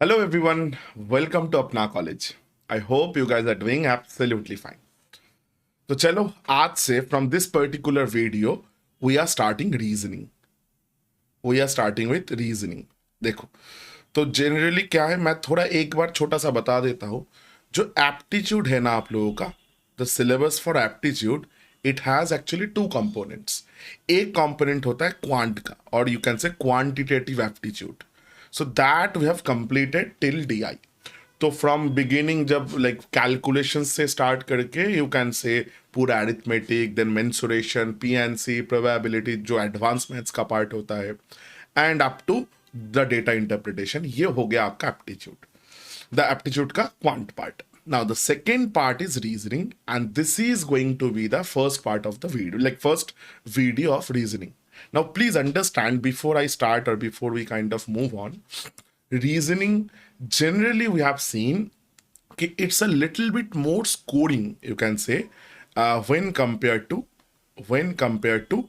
Hello everyone, welcome to Apna College. I hope you guys are doing absolutely fine. तो चलो आज से from this particular video we are starting reasoning. We are starting with reasoning. देखो तो generally क्या है, मैं थोड़ा एक बार छोटा सा बता देता हूँ. जो एप्टीट्यूड है ना आप लोगों का, the syllabus for aptitude, it has actually two components. एक कंपोनेंट होता है क्वांट का, और you can say quantitative aptitude. So that we have completed till DI. तो फ्रॉम बिगिनिंग जब लाइक कैलकुलेशन से स्टार्ट करके यू कैन से पूरा arithmetic, then mensuration, PNC, probability, जो एडवांस मैथ्स का पार्ट होता है, and up to the data interpretation, ये हो गया आपका एप्टीट्यूड, द एप्टीट्यूड का quant part. Now the second part is reasoning, and this is going to be the first part of the video, like first video of reasoning. Now please understand, before I start or before we kind of move on, reasoning generally we have seen कि it's a little bit more scoring, you can say, when compared to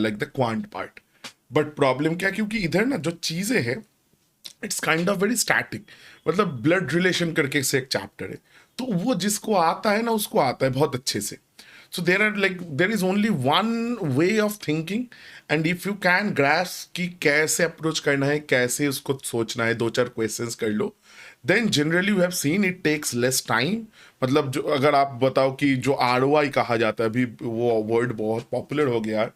like the quant part. But problem क्या, क्योंकि इधर ना जो चीज़ें हैं it's kind of very static. मतलब blood relation करके से एक चैप्टर है, तो वो जिसको आता है ना उसको आता है बहुत अच्छे से. So there is only one way of thinking, and if you can grasp कि कैसे अप्रोच करना है, कैसे उसको सोचना है, दो चार क्वेश्चंस कर लो, then generally you have seen it takes less time. मतलब जो अगर आप बताओ कि जो ROI कहा जाता है, अभी वो वर्ड बहुत पॉपुलर हो गया है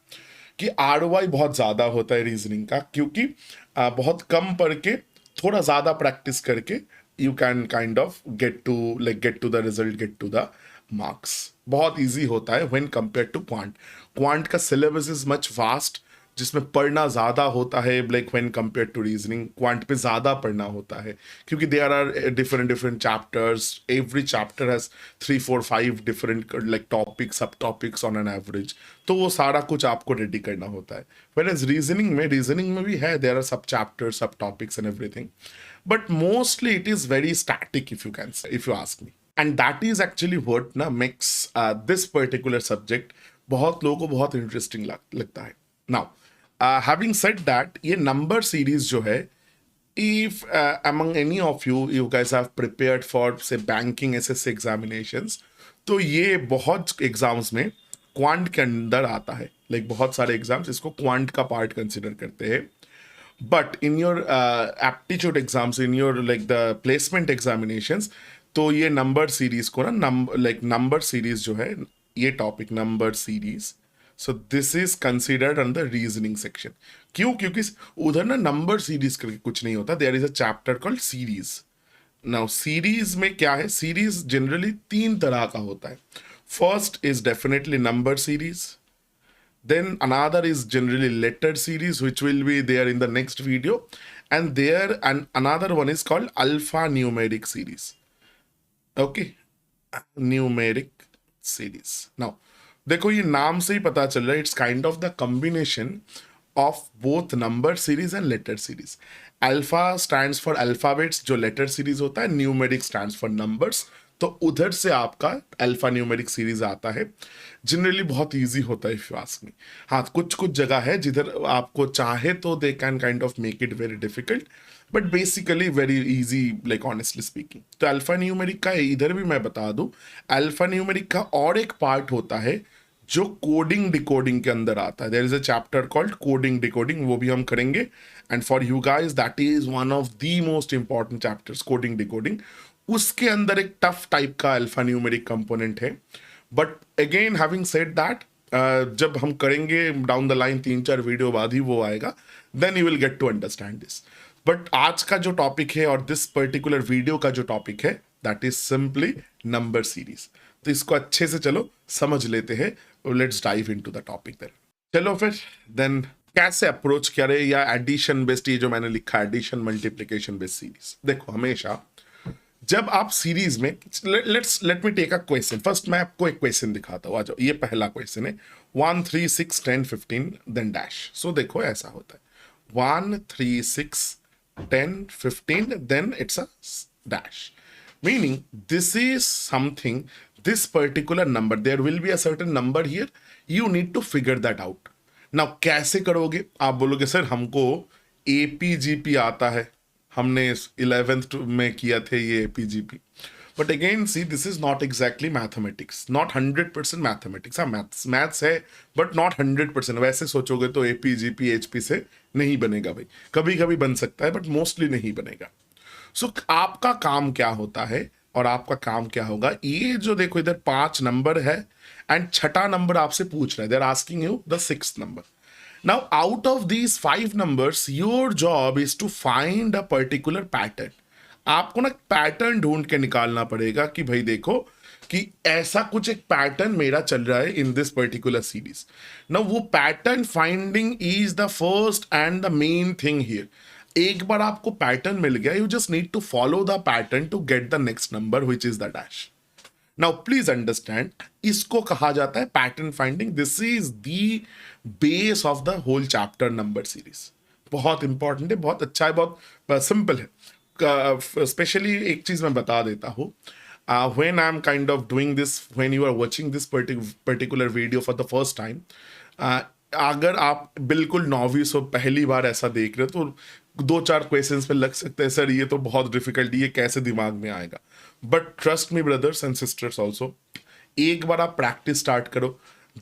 कि ROI बहुत ज़्यादा होता है रीजनिंग का, क्योंकि बहुत कम पढ़ के थोड़ा ज़्यादा प्रैक्टिस करके you can kind of get to the result, get to the marks. बहुत इजी होता है when compare to quant. Quant का सिलेबस इज मच वास्ट, जिसमें पढ़ना ज़्यादा होता है. Like when compare to reasoning, quant पे ज़्यादा पढ़ना होता है, क्योंकि there are different chapters. Every chapter has 3 4 5 different like topic, sub topics on an average. तो वो सारा कुछ आपको रेडी करना होता है. Whereas रीजनिंग में भी है, देयर आर सब चैप्टर्स, सब topics and everything, but mostly it is very static, if you ask me. And that is actually what ना मेक्स दिस पर्टिकुलर सब्जेक्ट बहुत लोगों को बहुत इंटरेस्टिंग लगता है. नाउ हैविंग सेड दैट, ये नंबर सीरीज जो है, if among any of you guys have prepared for say banking SSC examinations, तो ये बहुत एग्जाम्स में क्वांट के अंदर आता है. लाइक बहुत सारे एग्जाम्स इसको क्वांट का पार्ट कंसिडर करते हैं. But in your aptitude exams, in your like the placement examinations, तो ये नंबर सीरीज को ना नंबर सीरीज जो है, ये topic number series, so this is considered under reasoning section. क्यों? क्योंकि उधर ना नंबर सीरीज करके कुछ नहीं होता. There is a chapter called series. Now series में क्या है, सीरीज जनरली 3 तरह का होता है. First is definitely number series, then another is generally letter series, which will be there in the next video, and another one is called alphanumeric series. Okay, numeric series. Now देखो, ये नाम से ही पता चल रहा है, it's kind of the combination of both number series and later series. Alpha stands for alphabets, जो letter series होता है. Numeric stands for numbers. तो उधर से आपका अल्फा न्यूमेरिक सीरीज आता है. जनरली बहुत इजी होता है, इफ यू आस्क मी. हाँ, कुछ कुछ जगह है जिधर आपको चाहे तो they can kind of make it very difficult, but basically very easy, like honestly speaking. तो अल्फा न्यूमेरिक का इधर भी मैं बता दूं, अल्फा न्यूमेरिक का और एक पार्ट होता है जो कोडिंग डिकोडिंग के अंदर आता है. There is a chapter called coding decoding, वो भी हम करेंगे. And for you guys that is one of the most important chapters, coding decoding. उसके अंदर एक टफ टाइप का अल्फा न्यूमेरिक कंपोनेंट है. But again having said that, जब हम करेंगे डाउन द लाइन 3 4 वीडियो बाद ही वो आएगा, then you will get to understand this. But आज का जो टॉपिक है और दिस पर्टिकुलर वीडियो का जो टॉपिक है, that is simply number series. तो इसको अच्छे से चलो समझ लेते हैं. Let's dive into the topic then. चलो फिर देन कैसे अप्रोच करें, या एडिशन बेस्ड, ये जो मैंने लिखा है एडिशन मल्टीप्लिकेशन बेस्ड सीरीज. देखो, हमेशा जब आप सीरीज में, let me take a question. First मैं आपको एक क्वेश्चन दिखाता हूँ. आ जाओ, ये पहला क्वेश्चन है 1 3 6 10 15 देन डैश. सो देखो ऐसा होता है 1 3 6 10 15 then it's a dash. Meaning this is something, this particular number, there will be a certain number here, you need to figure that out. Now कैसे करोगे? आप बोलोगे सर हमको APGP आता है, हमने 11th में किया थे ये AP GP. But again see this is not exactly mathematics, not 100% mathematics. हाँ मैथ्स है बट नॉट 100%. वैसे सोचोगे तो एपीजीपी एचपी से नहीं बनेगा भाई, कभी कभी बन सकता है बट मोस्टली नहीं बनेगा. सो आपका काम क्या होता है और आपका काम क्या होगा, ये जो देखो इधर 5 नंबर है एंड छठा नंबर आपसे पूछ रहा है, they are asking you the 6th number. Now, out of these 5 numbers, your job is to find a particular pattern. आपको ना पैटर्न ढूंढ के निकालना पड़ेगा कि भाई देखो कि ऐसा कुछ एक पैटर्न मेरा चल रहा है इन दिस पर्टिकुलर सीरीज. ना वो pattern finding is the first and the main thing here. एक बार आपको पैटर्न मिल गया, you just need to follow the pattern to get the next number which is the dash. Now please understand, इसको कहा जाता है pattern finding. This is the base of the whole chapter number series. बहुत important है, बहुत अच्छा है, बहुत सिंपल है. स्पेशली एक चीज मैं बता देता हूँ, when I'm kind of doing this, when you are watching this particular video for the first time, अगर आप बिल्कुल नॉविस हो, पहली बार ऐसा देख रहे हो, तो 2-4 क्वेश्चंस पे लग सकते हैं सर ये तो बहुत डिफिकल्ट, ये कैसे दिमाग में आएगा. But trust me brothers and sisters also, एक बार आप प्रैक्टिस स्टार्ट करो,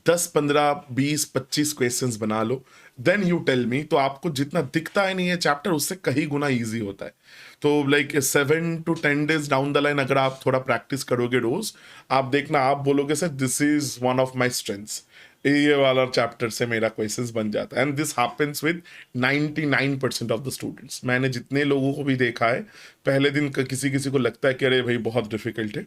10 15 20 25 क्वेश्चंस बना लो, देन यू टेल मी. तो आपको जितना दिखता है नहीं ये चैप्टर, उससे कहीं गुना ईजी होता है. तो like 7 to 10 days down the line अगर आप थोड़ा प्रैक्टिस करोगे रोज, आप देखना, आप बोलोगे sir this is one of my strengths, ये वाला चैप्टर से मेरा क्वेश्चंस बन जाता है. And this happens with 99% of the students. मैंने जितने लोगों को भी देखा है, पहले दिन किसी किसी को लगता है कि अरे भाई बहुत डिफिकल्ट है,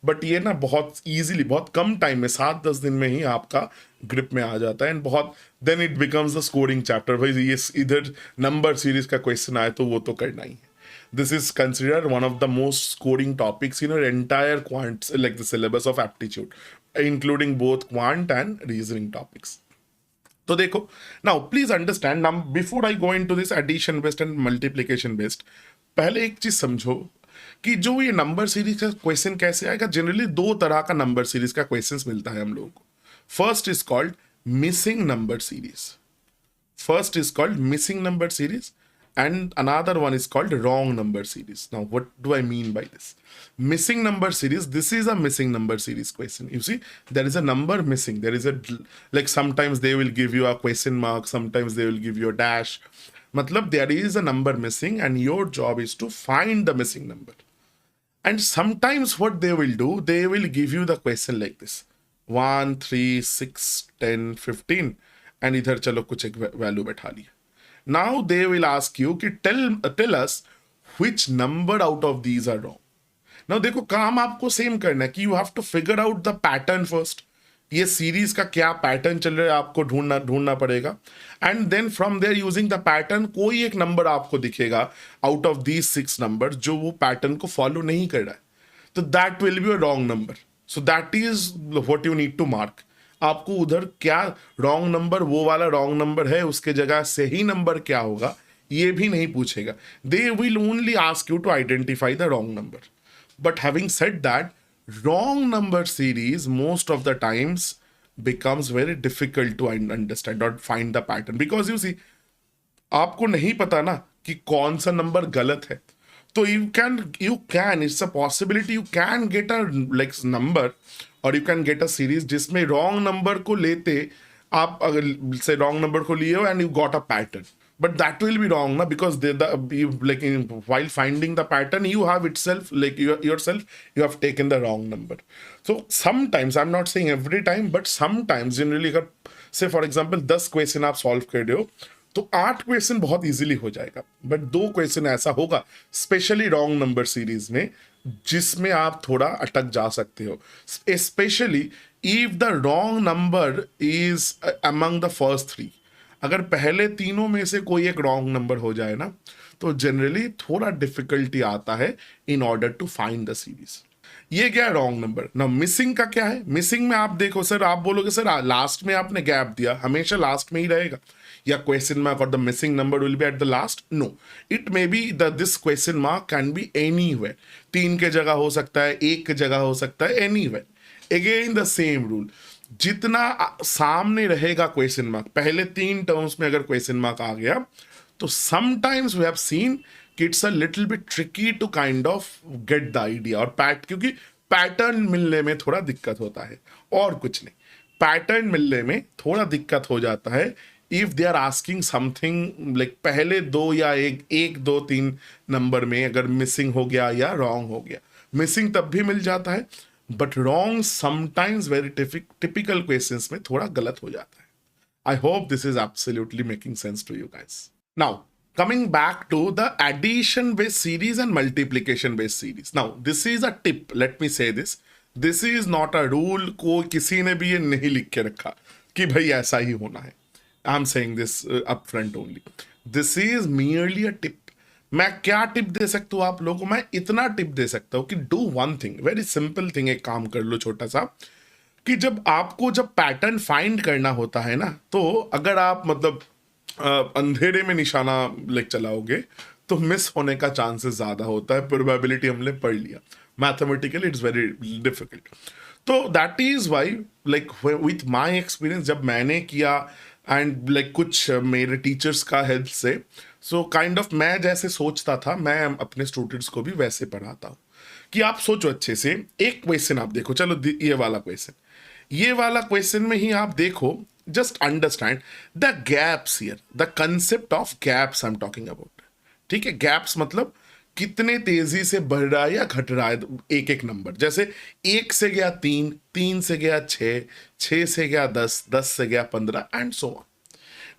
बट ये ना बहुत ईजिली, बहुत कम टाइम में, 7-10 दिन में ही आपका ग्रिप में आ जाता है. एंड बहुत then it becomes the scoring chapter. भाई ये इधर नंबर सीरीज का क्वेश्चन आए तो वो तो करना ही है. This is considered one of the most scoring topics in your entire quant, like the syllabus of aptitude, including both quant and reasoning topics. तो देखो, now please understand, now before I go into this addition based and multiplication based, पहले एक चीज समझो कि जो ये number series का क्वेश्चन कैसे आएगा. जनरली 2 तरह का नंबर सीरीज का क्वेश्चंस मिलता है हम लोगों को. First is called missing number series. First is called missing number series and another one is called wrong number series. Now, what do I mean by this? Missing number series, this is a missing number series question. You see, there is a number missing. There is a, like sometimes they will give you a question mark, sometimes they will give you a dash. Matlab, there is a number missing and your job is to find the missing number. And sometimes what they will do, they will give you the question like this: 1, 3, 6, 10, 15. And इधर चलो कुछ एक value बैठा लिया. Now they will ask you कि tell us which number out of these are wrong. Now देखो, काम आपको सेम करना है कि you have to figure out the pattern first. ये सीरीज का क्या पैटर्न चल रहा है आपको ढूंढना पड़ेगा. And then from there using the pattern, कोई एक नंबर आपको दिखेगा आउट ऑफ दीज 6 नंबर जो वो पैटर्न को फॉलो नहीं कर रहा है, तो that will be a wrong number. So that is what you need to mark. आपको उधर क्या रॉन्ग नंबर, वो वाला रॉन्ग नंबर है, उसके जगह सही नंबर क्या होगा ये भी नहीं पूछेगा. They will only ask you to identify the wrong number. But having said that, wrong number series most of the times becomes very difficult to understand or find the pattern, because you see, आपको नहीं पता ना कि कौन सा number गलत है. तो you can it's a possibility you can get a like number or you can get a series जिसमें wrong number को लेते आप, अगर से wrong number को लिए हो and you got a pattern, but that will be wrong na, because while finding the pattern you have itself, like yourself, you have taken the wrong number. So sometimes, I'm not saying every time, but sometimes generally अगर say for example 10 question आप solve कर रहे हो तो 8 question बहुत easily हो जाएगा, but 2 question ऐसा होगा स्पेशली रॉन्ग नंबर सीरीज में जिसमें आप थोड़ा अटक जा सकते हो. Specially if the wrong number is among the first 3. अगर पहले तीनों में से कोई एक रॉन्ग नंबर हो जाए ना, तो जनरली थोड़ा डिफिकल्टी आता है in order to find the series. ये क्या है रॉन्ग नंबर. ना मिसिंग का क्या है. मिसिंग में आप देखो सर, आप बोलोगे सर लास्ट में आपने गैप दिया, हमेशा लास्ट में ही रहेगा, या क्वेश्चन मार्क और the missing number will be at the last. No, it may be this question mark can be anywhere. 3 के जगह हो सकता है, 1 के जगह हो सकता है, anywhere. Again the same rule, जितना सामने रहेगा क्वेश्चन मार्क, पहले 3 टर्म्स में अगर क्वेश्चन मार्क आ गया, तो समटाइम्स वी हैव सीन कि it's a little bit tricky to kind of get the idea, और क्योंकि पैटर्न मिलने में थोड़ा दिक्कत होता है, और कुछ नहीं, पैटर्न मिलने में थोड़ा दिक्कत हो जाता है if they are asking something like पहले दो या एक दो तीन नंबर में अगर मिसिंग हो गया या रॉन्ग हो गया। मिसिंग तब भी मिल जाता है, but wrong sometimes very typical questions में थोड़ा गलत हो जाता है। I hope this is absolutely making sense to you guys. Now, coming back to the addition based series and multiplication based series. Now, this is a tip. Let me say this. This is not a rule को किसी ने भी ये नहीं लिख के रखा कि भाई ऐसा ही होना है। I'm saying this upfront only. This is merely a tip. मैं क्या टिप दे सकता हूँ आप लोगों को? मैं इतना टिप दे सकता हूँ कि do one thing, very simple thing, एक काम कर लो छोटा सा, कि जब पैटर्न फाइंड करना होता है ना, तो अगर आप मतलब अंधेरे में निशाना लेके चलाओगे तो मिस होने का चांसेस ज्यादा होता है। प्रोबेबिलिटी हमने पढ़ लिया, मैथमेटिकली इट्स वेरी डिफिकल्ट। तो that is why like with my experience जब मैंने किया एंड लाइक कुछ मेरे टीचर्स का हेल्प से, सो काइंड ऑफ मैं जैसे सोचता था मैं अपने स्टूडेंट्स को भी वैसे पढ़ाता हूँ कि आप सोचो अच्छे से। एक क्वेश्चन आप देखो, चलो ये वाला क्वेश्चन में ही आप देखो, just understand the gaps here, the concept of gaps I am talking about. ठीक है, गैप्स मतलब कितने तेजी से बढ़ रहा है या घट रहा है एक एक नंबर। जैसे 1 से गया 3, 3 से गया 6, 6 से गया 10, 10 से गया 15 and so on.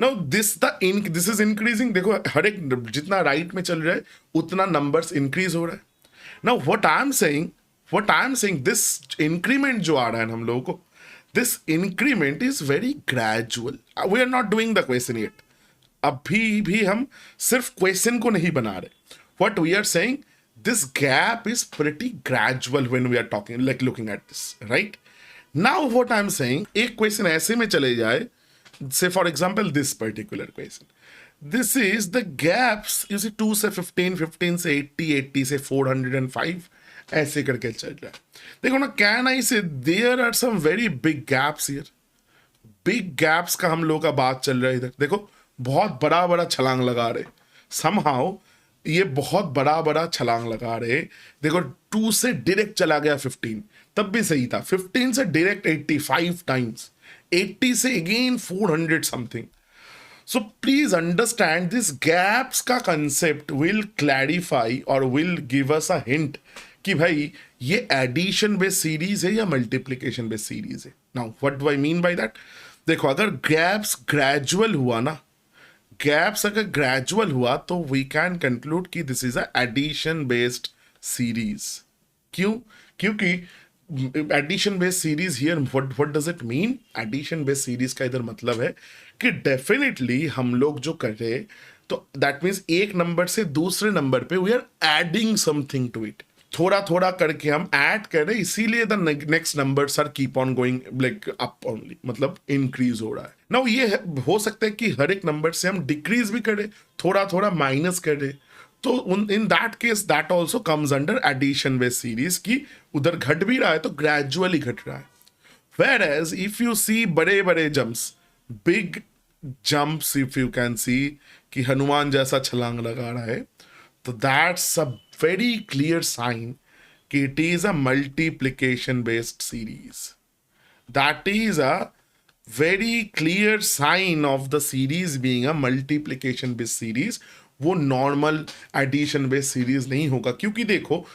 Now this is increasing. देखो हर एक जितना राइट में चल रहा है उतना नंबर्स इंक्रीज हो रहा है। Now what I am saying this increment जो आ रहा है ना हम लोगों को, this increment is very gradual. We are not doing the question yet. अभी भी हम सिर्फ क्वेश्चन को नहीं बना रहे। What we are saying, this gap is pretty gradual when we are talking, like looking at this, right? Now what I'm saying, एक question ऐसे में चले जाए, say for example this particular question. This is the gaps, you see 2 से 15, 15 से 80, 80 से 405, ऐसे करके चल रहा है। देखो ना, can I say there are some very big gaps here. Big gaps का हम लोग का बात चल रहा है इधर। देखो बहुत बड़ा बड़ा छलांग लगा रहे, समहाउ ये बहुत बड़ा बड़ा छलांग लगा रहे। देखो 2 से डायरेक्ट चला गया 15, तब भी सही था। 15 से डायरेक्ट 85 टाइम्स, 80 से again 400 something. So please understand this gaps का concept will clarify और will give us a hint कि भाई ये एडिशन बेस्ड सीरीज है या मल्टीप्लिकेशन बेस्ड सीरीज है। Now what do I mean by that? देखो अगर गैप्स ग्रेजुअल हुआ ना, गैप्स अगर ग्रेजुअल हुआ तो वी कैन कंक्लूड कि this is a addition based series. क्यों? क्योंकि addition based series here what does it mean? Addition based series का इधर मतलब है कि डेफिनेटली हम लोग जो कर रहे, तो दैट मीन्स एक नंबर से दूसरे नंबर पे we are adding something to it. थोड़ा थोड़ा करके हम ऐड कर रहे, इसीलिए the next numbers are keep on going like up only, मतलब इंक्रीज हो रहा है। नाउ ये हो सकता है कि हर एक नंबर से हम डिक्रीज भी करें, थोड़ा थोड़ा माइनस करें, तो in that case that also comes under addition based series की उधर घट भी रहा है तो ग्रेजुअली घट रहा है। Whereas if you see बड़े बड़े jumps, big jumps, if you can see कि हनुमान जैसा छलांग लगा रहा है, तो that's a very clear sign कि it is a multiplication based series. That is a very clear sign of the series being a multiplication based series. वो normal addition based series नहीं होगा, क्योंकि देखो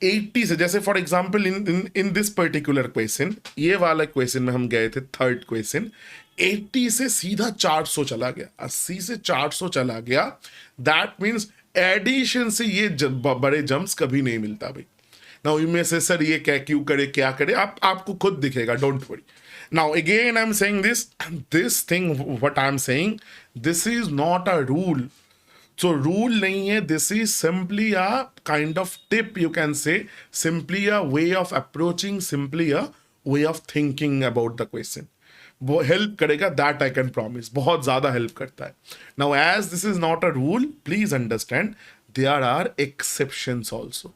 80 से, जैसे for example in this particular question, ये वाला क्वेश्चन में हम गए थे थर्ड क्वेश्चन, 80 से सीधा 400 चला गया, 80 से 400 चला गया। दैट मीन्स एडिशन से ये बड़े जंप्स कभी नहीं मिलता भाई। नाउ इनमें से सर ये क्यों करे, क्या करे, आपको खुद दिखेगा, don't worry. Now again I am saying this thing, what I am saying, this is not a rule. So rule नहीं है, this is simply a kind of tip, you can say, simply a way of approaching, simply a way of thinking about the question. वो help करेगा, that I can promise, बहुत ज़्यादा help करता है। Now as this is not a rule, please understand there are exceptions also.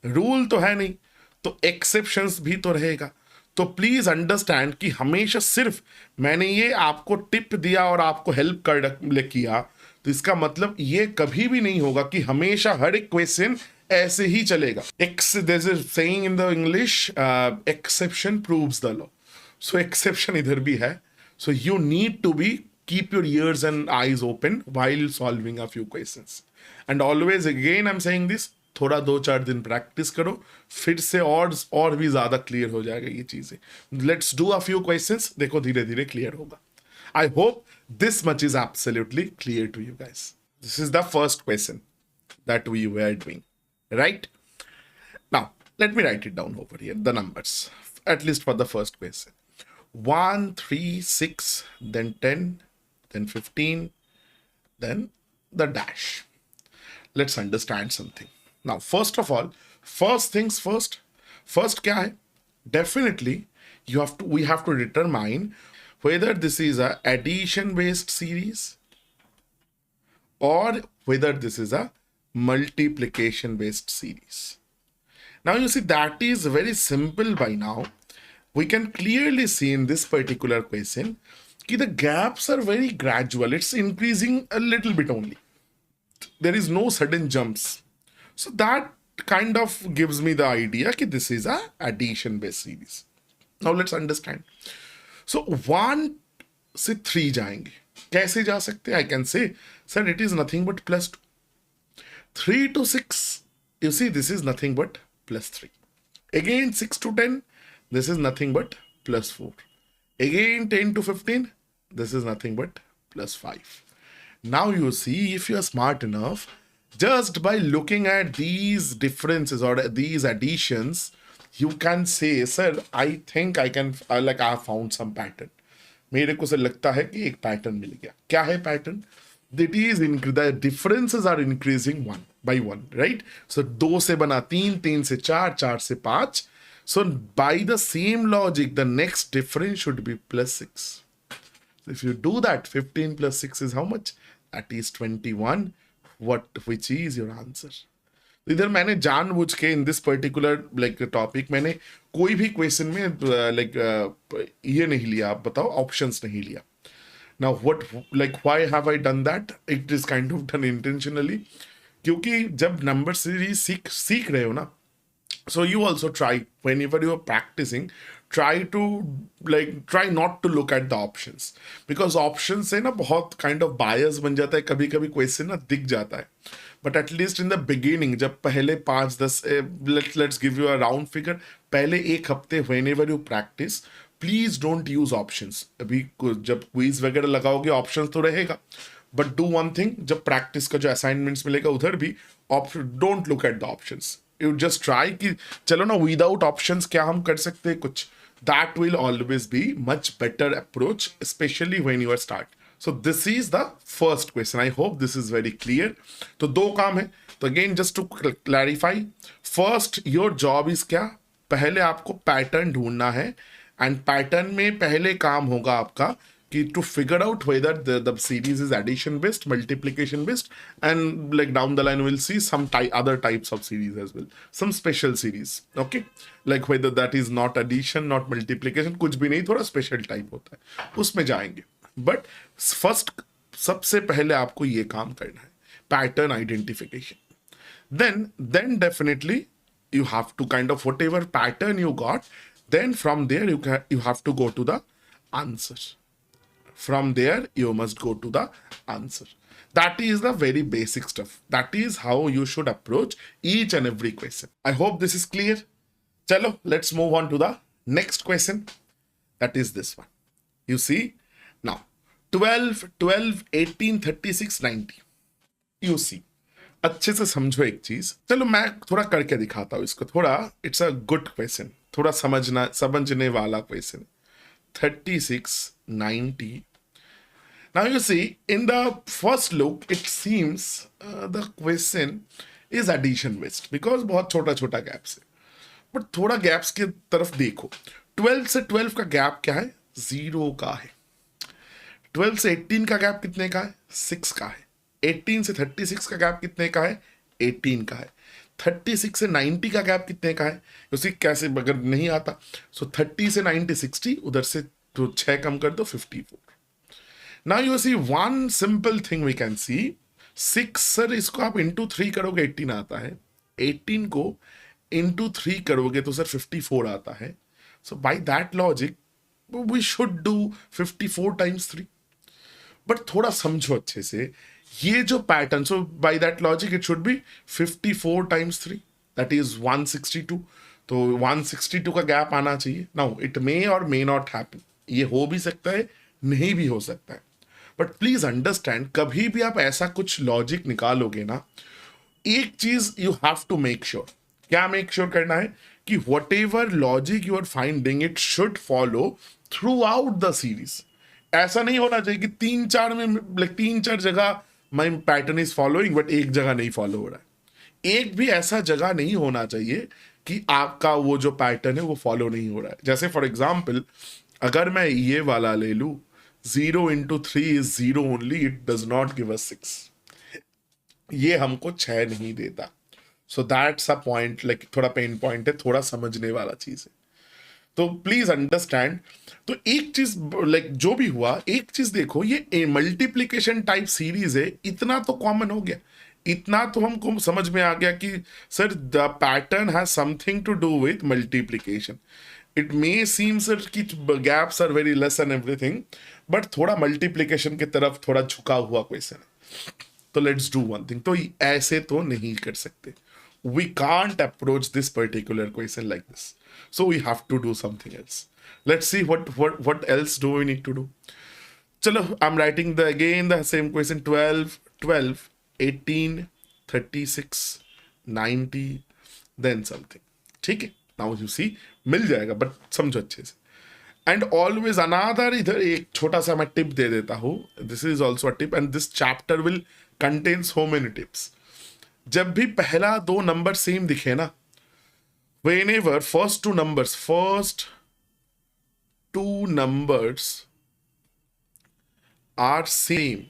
Rule तो है नहीं, तो exceptions भी तो रहेगा। तो प्लीज अंडरस्टैंड कि हमेशा सिर्फ मैंने ये आपको टिप दिया और आपको हेल्प कर किया, तो इसका मतलब ये कभी भी नहीं होगा कि हमेशा हर एक क्वेश्चन ऐसे ही चलेगा. There's a saying in the English, exception proves the law. So exception इधर भी है. So you need to be keep your ears and eyes open while solving a few questions. And always again I'm saying this, थोड़ा 2-4 दिन practice करो, फिर से और भी ज्यादा क्लियर हो जाएगा ये चीजें. Let's do a few questions, देखो धीरे धीरे क्लियर होगा. I hope this much is absolutely clear to you guys. This is the first question that we were doing, right? Now, let me write it down over here, the numbers, at least for the first question. 1, 3, 6, then 10, then 15, then the dash. Let's understand something. Now, first of all, first things first. First क्या है? Definitely, we have to determine whether this is a addition based series or whether this is a multiplication based series. Now you see that is very simple by now. We can clearly see in this particular question that the gaps are very gradual. It's increasing a little bit only. There is no sudden jumps. So that kind of gives me the idea that this is a addition based series. Now let's understand. So 1 से 3 जाएंगे. कैसे जा सकते हैं? I can say, sir, it is nothing but +2. 3 to 6, you see, this is nothing but +3. Again 6 to 10, this is nothing but +4. Again 10 to 15, this is nothing but +5. Now you see, if you are smart enough, just by looking at these differences or these additions, you can say, sir, I think I have found some pattern. मेरे को से लगता है कि एक pattern मिल गया. क्या है pattern? That is, the differences are increasing 1 by 1, right? So 2 से बना 3, 3 से 4, 4 से 5. So by the same logic, the next difference should be +6. So if you do that, 15 plus 6 is how much? That is 21. Which is your answer? इधर मैंने जानबूझ के इन this particular topic मैंने कोई भी क्वेश्चन में ये नहीं लिया. आप बताओ, ऑप्शंस नहीं लिया. Now why have I done that? It is kind of done intentionally. क्योंकि जब नंबर सीरीज सीख रहे हो ना, so you also try, whenever you are practicing, try not to look at the options, because options से ना बहुत kind of bias बन जाता है. कभी कभी क्वेश्चन ना दिख जाता है, but at least in the beginning, जब पहले 5-10, let's give you a round figure, पहले एक हफ्ते whenever you practice, please don't use options. अभी जब क्विज वगैरह लगाओगे ऑप्शंस तो रहेगा, बट डू वन थिंग, जब प्रैक्टिस का जो असाइनमेंट्स मिलेगा उधर भी don't look at the options. You just try कि चलो ना, विदाउट ऑप्शंस क्या हम कर सकते हैं कुछ. That will always be much better approach, specially when you are start. So this is the first question. I hope this is very clear. तो 2 काम है. तो again just to clarify, first your job is क्या? पहले आपको pattern ढूंढना है, and pattern में पहले काम होगा आपका कि to figure out whether the series is addition based, multiplication based, and down the line will see some other types of series as well, some special series. Okay, whether that is not addition, not multiplication, कुछ भी नहीं, थोड़ा special type होता है, उसमें जाएंगे. But first, सबसे पहले आपको ये काम करना है, pattern identification. then definitely you have to kind of, whatever pattern you got, then from there you have to go to the answer. From there you must go to the answer. That is the very basic stuff. That is how you should approach each and every question. I hope this is clear. Chalo, let's move on to the next question. That is this one. You see, now 12, 18, 36, 90. You see, अच्छे से समझो एक चीज. चलो मैं थोड़ा करके दिखाता हूं इसको. थोड़ा, इट्स अ गुड क्वेश्चन, थोड़ा समझने वाला question. 36, 90. Now you see, in the first look, it seems the question is addition based, because बहुत छोटा छोटा गैप्स है. बट थोड़ा गैप्स की तरफ देखो. 12 से 12 का गैप क्या है? 0 का है. 12 से 18 का गैप कितने का है? 6 का है. 18 से 36 का गैप कितने का है? 18 का है. 36 से 90 का गैप कितने का है? उसी कैसे अगर नहीं आता, सो 30 से 90 60, उधर से तो 6 कम कर दो 54. Now you see one simple thing we can see, 6 sir इसको आप इंटू 3 करोगे 18 आता है, 18 को इंटू 3 करोगे तो सर 54 आता है. So by that logic we should do 54 times 3. But थोड़ा समझो अच्छे से ये जो pattern, so by that logic it should be 54 times 3, that is 162. तो 162 का गैप आना चाहिए. नाउ इट मे और मे नॉट हैपन, ये हो भी सकता है, नहीं भी हो सकता है. बट प्लीज अंडरस्टैंड, कभी भी आप ऐसा कुछ लॉजिक निकालोगे ना, एक चीज you have to make sure. क्या मेक श्योर करना है कि whatever logic you are finding it should follow throughout the series. ऐसा नहीं होना चाहिए कि 3-4 में, लाइक 3-4 जगह माई पैटर्न इज फॉलोइंग बट एक जगह नहीं फॉलो हो रहा है. एक भी ऐसा जगह नहीं होना चाहिए कि आपका वो जो पैटर्न है वो फॉलो नहीं हो रहा है. जैसे फॉर एग्जाम्पल अगर मैं ये वाला ले लू, 0 into 3 is 0 only, it does not give us 6. ये हमको 6 नहीं देता. So that's a point, like थोड़ा पेन पॉइंट है, थोड़ा समझने वाला चीज है. तो प्लीज अंडरस्टैंड. तो एक चीज, लाइक जो भी हुआ, एक चीज देखो, ये मल्टीप्लीकेशन टाइप सीरीज है, इतना तो कॉमन हो गया, इतना तो हमको समझ में आ गया कि sir the pattern has something to do with multiplication. It may seem sir कि gaps are very less and everything, but थोड़ा मल्टीप्लीकेशन की तरफ थोड़ा झुका हुआ क्वेश्चन है. तो लेट्स डू वन थिंग. तो ऐसे तो नहीं कर सकते. We can't approach this particular question like this. So we have to do something else. Let's see what else do we need to do. Chalo, I'm writing again the same question. 12, 18, 36, 90, then something. ठीक है. Now you see, मिल जाएगा, but समझो अच्छे से. And always another, इधर एक छोटा सा मैं टिप दे देता हूँ. This is also a tip, and this chapter will contain so many tips. जब भी पहला 2 नंबर सेम दिखे ना, whenever first two numbers are same,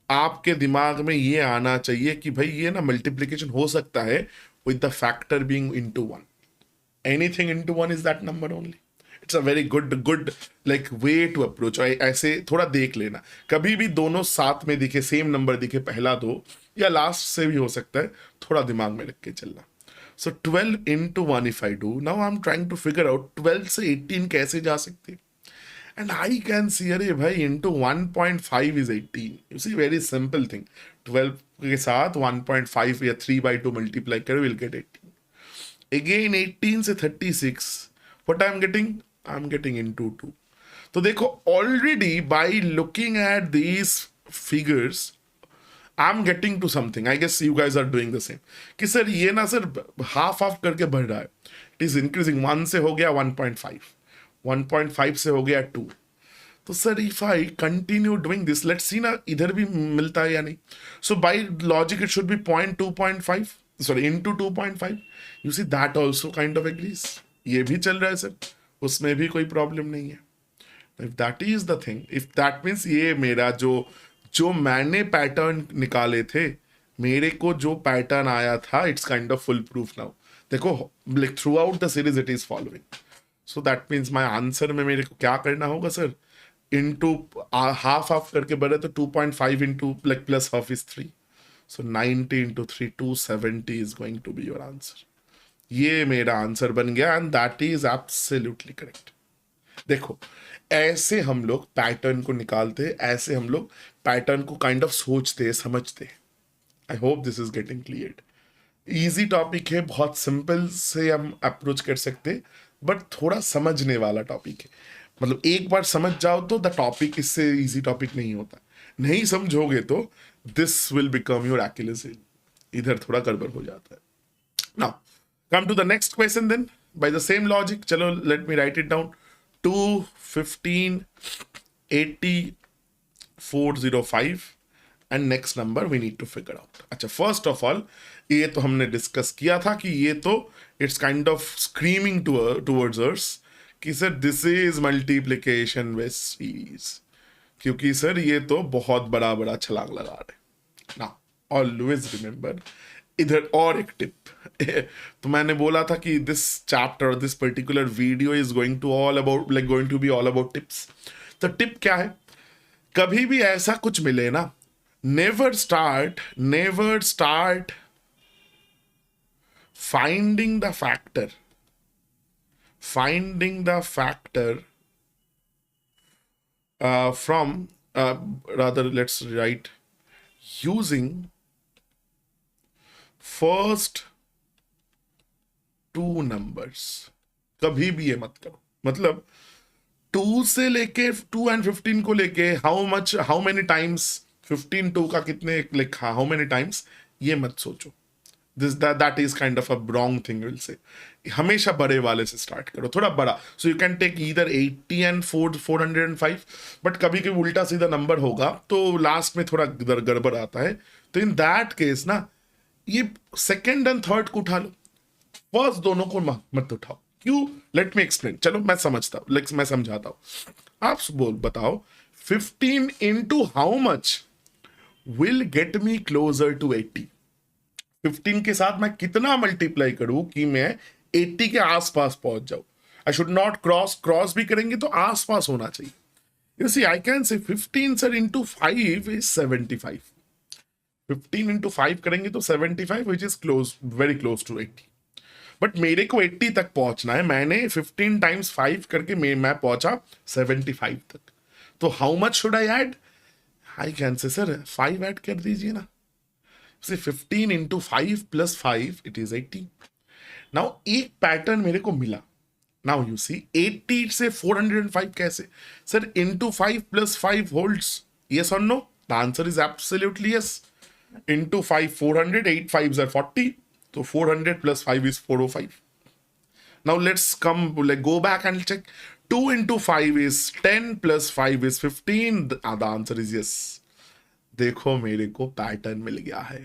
आपके दिमाग में ये आना चाहिए कि भाई ये ना मल्टीप्लीकेशन हो सकता है with the factor being into 1. Anything into 1 is that number only. It's a very good like way to approach. ऐसे थोड़ा देख लेना, कभी भी दोनों साथ में दिखे, सेम नंबर दिखे, पहला 2 या लास्ट से भी हो सकता है, थोड़ा दिमाग में रख के चलना. So 12 into 1 if I do, now I am trying to figure out 12 से 18 कैसे जा सकते. एंड आई कैन सी, अरे भाई into 1.5 is 18. You see, very simple thing. 12 के साथ 1.5 या 3/2 मल्टीप्लाई करो, विल गेट 18. अगेन 18 से 36, what I am getting into 2. तो देखो, already by looking at these figures I am getting to something. I guess you guys are doing the same कि sir ये ना सर हाफ करके बढ़ रहा है. It is increasing. 1 से हो गया 1.5, 1.5 से हो गया 2. तो sir if I continue doing this, let's see ना इधर भी मिलता है या नहीं. So by logic it should be 0.2.5, sorry into 2.5. You see that also kind of agrees. ये भी चल रहा है सर, उसमें भी कोई प्रॉब्लम नहीं है. If that is the thing, if that means ये मेरा जो मैंने पैटर्न निकाले थे, मेरे को जो पैटर्न आया था, it's kind of foolproof now. देखो, like throughout the series it is following. So that means my answer में मेरे को क्या करना होगा सर, इंटू हाफ करके बढ़े तो 2.5 into like plus half is 3. So 90 into 3, 270 is going to be your answer. ये मेरा आंसर बन गया and that is absolutely correct. देखो, ऐसे हम लोग पैटर्न को निकालते हैं, ऐसे हम लोग पैटर्न को काइंड ऑफ सोचते, समझते. आई hope this is getting clear. Easy topic है, बहुत सिंपल से हम अप्रोच कर सकते, बट थोड़ा समझने वाला टॉपिक है. मतलब एक बार समझ जाओ तो द टॉपिक इससे इजी टॉपिक नहीं होता. नहीं समझोगे तो this will become your accuracy. इधर थोड़ा गड़बड़ हो जाता है. Now come to the next question then by the same logic. Chalo, let me write it down. 2, 15, 80, 405 and next number we need to figure out. अच्छा, first of all ये तो हमने डिस्कस किया था कि ये तो it's kind of screaming towards us कि sir this is multiplication with series, क्योंकि सर ये तो बहुत बड़ा छलांग लगा रहे. Now always remember, इधर और एक टिप. तो मैंने बोला था कि this chapter, this particular video is going to be all about tips. तो टिप क्या है, कभी भी ऐसा कुछ मिले ना never start finding the factor from rather let's write using first two numbers. कभी भी ये मत करो, मतलब 2 से लेके 2 and 15 को लेके हाउ मेनी टाइम्स 15 2 का कितने लिखा, हाउ मेनी टाइम्स, ये मत सोचो. That is kind of a wrong thing will say. हमेशा बड़े वाले से स्टार्ट करो, थोड़ा बड़ा. So you can take either 80 and 405, but कभी कभी उल्टा सीधा नंबर होगा तो लास्ट में थोड़ा गड़बड़ आता है. तो इन दैट केस ना, ये सेकेंड एंड थर्ड को उठा लो, फर्स्ट दोनों को मत उठाओ. क्यों? Let me explain. चलो मैं समझता हूं, मैं समझाता हूं. आप बताओ 15 into how much will get me closer to 80. 15 के साथ मैं कितना मल्टीप्लाई करूं कि मैं 80 के आसपास पहुंच जाऊं. आई शुड नॉट क्रॉस भी करेंगे तो आसपास होना चाहिए. यू सी आई कैन से 15 सर इंटू 5 इज 75. 15 इंटू 5 करेंगे तो 75 which is very close to 80. But मेरे को 80 तक पहुंचना है. मैंने 15 टाइम्स 5 करके मैं पहुंचा 75 तक. तो how much should I add? I can से सर 5 ऐड कर दीजिए ना. 15 into 5 plus 5 it is 80. Now एक पैटर्न मेरे को मिला. नाउ यू सी 80 से 405 कैसे? Sir into 5 plus 5 holds. Yes और no? The answer is absolutely yes. Into 5 400, 8 5s are 40. So 400 plus 5 is 405. Now let's go back and check. 2 into 5 is 10 plus 5 is 15. The answer is yes. देखो मेरे को pattern मिल गया है.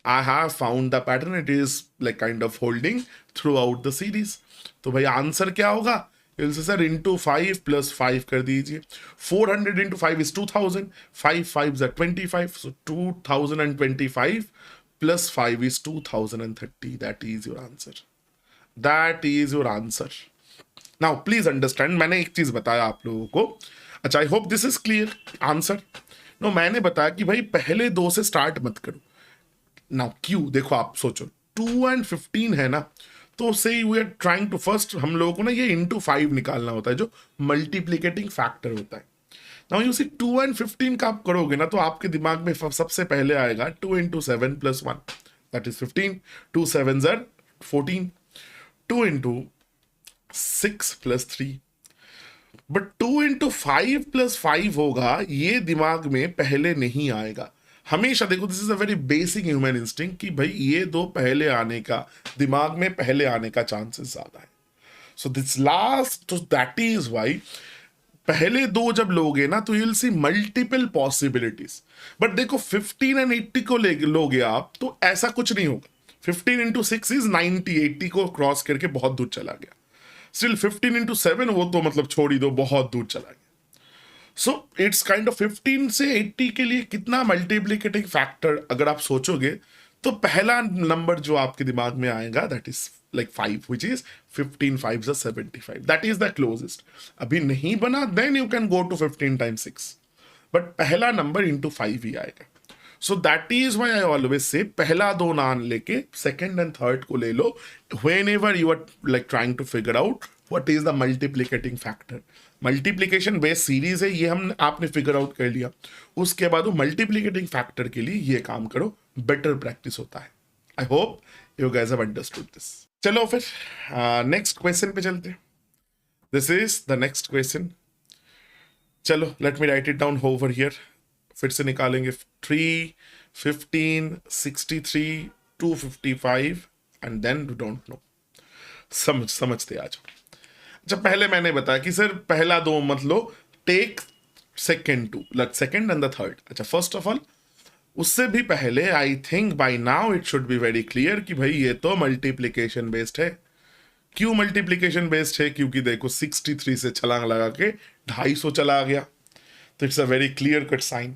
I have found the pattern. It is like kind of holding throughout the series. तो भाई answer क्या होगा? सर इंटू 5 प्लस 5 कर दीजिए. 400 into 5 is 2000. 5 5s are 25. So 2025 plus 5 is 2030. That is your answer. That is your answer. Now please understand, मैंने एक चीज बताया आप लोगों को. अच्छा, I hope this is clear answer. No, मैंने बताया कि भाई पहले दो से स्टार्ट मत करो. नाउ क्यों? देखो आप सोचो 2 and 15 है ना, तो say we are trying to first हम लोगों को ना ये इंटू 5 निकालना होता है जो मल्टीप्लीकेटिंग फैक्टर होता है. नाउ यू सी 2 and 15 का आप करोगे ना तो आपके दिमाग में सबसे पहले आएगा 2 into 7 plus 1 that is 15. 2 7s are 14. 2 into 6 plus 3. But 2 into 5 plus 5 होगा, ये दिमाग में पहले नहीं आएगा. हमेशा देखो, this is a very basic human instinct कि भाई ये दो पहले आने का, दिमाग में पहले आने का चांसेस ज्यादा है. सो दिस लास्ट, तो दैट इज वाई पहले दो जब लोगे ना तो you'll see multiple possibilities. But देखो 15 and 80 को लोगे आप तो ऐसा कुछ नहीं होगा. 15 into 6 is 90. 80 को क्रॉस करके बहुत दूर चला गया. स्टिल 15 into 7 वो तो मतलब छोड़ ही दो, बहुत दूर चला गया. सो इट्स काइंड ऑफ 15 से 80 के लिए कितना मल्टीप्लिकेटिंग फैक्टर अगर आप सोचोगे तो पहला नंबर जो आपके दिमाग में आएगा that is like 5, which is 15 5s are 75. That is the closest. अभी नहीं बना, then you can go to 15 times 6. But पहला नंबर into 5 ही आएगा. So that is why I always say पहला दो ना लेके second and third को ले लो whenever you are like trying to figure out what is the multiplicating factor. Multiplication based series है ये, हम आपने फिगर आउट कर लिया. उसके बाद वो मल्टीप्लीकेटिंग फैक्टर के लिए ये काम करो, बेटर प्रैक्टिस होता है. I hope you guys have understood this. चलो फिर नेक्स्ट क्वेश्चन पे चलते हैं. This is the next question. चलो let me write it down over here. फिर से निकालेंगे 3 15 63 255 and then we don't know. समझते आ जाओ. जब पहले मैंने बताया कि सर पहला दो मतलब take second to, like second and the third. अच्छा, फर्स्ट ऑफ ऑल उससे भी पहले I think by now it should be very clear कि भाई ये तो मल्टीप्लीकेशन बेस्ड है. क्यों मल्टीप्लीकेशन बेस्ड है? क्योंकि देखो 63 से छलांग लगा के 250 चला गया, तो it's a very clear cut sign.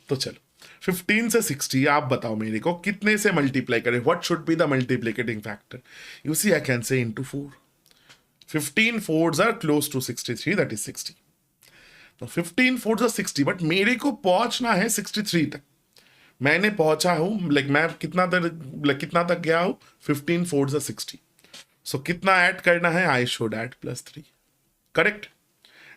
तो चलो 15 से 60 आप बताओ मेरे को कितने से मल्टीप्लाई करें. What should be the multiplicating factor? You see I can say into 4. 15 4s are close to 63, that is 60. तो 15 फोर जा 60, बट मेरे को पहुंचना है 63 तक। मैंने पहुंचा हूं, लाइक मैं कितना तक गया हूं, 15 फोर जा 60। सो कितना ऐड करना है, I should add +3, correct.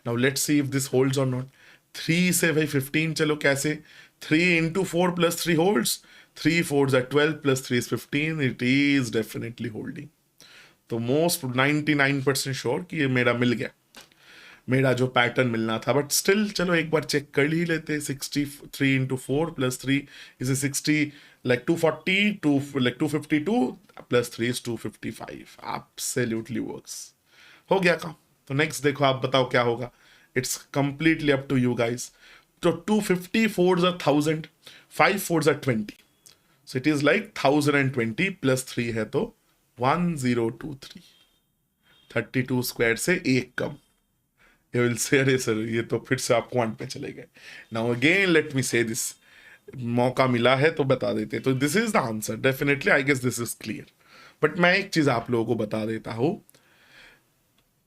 Now let's see if this holds और नॉट। 3 से भाई 15, चलो कैसे, 3 into 4 + 3 holds, 3 4s are 12 + 3 is 15, it is definitely holding। तो मोस्ट 99% श्योर कि ये मेरा मिल गया, मेरा जो पैटर्न मिलना था। बट स्टिल चलो एक बार चेक कर ही लेते। 63 into 4 + 3 is 60, like 240, 252 + 3 is 255। Absolutely works। हो गया काम। तो नेक्स्ट देखो, आप बताओ क्या होगा। It's completely up to you guys. तो 250 4s are 1000, 5 4s are 20, so it is like 1020 + 3 है तो 1023। 32 स्क्वायर से एक कम। You will say, अरे सर ये तो फिर से आप क्वांट पे चले गए। Now again let me say this, मौका मिला है तो बता देते। तो this is the answer, definitely I guess this is clear. But मैं एक चीज आप लोगों को बता देता हूं,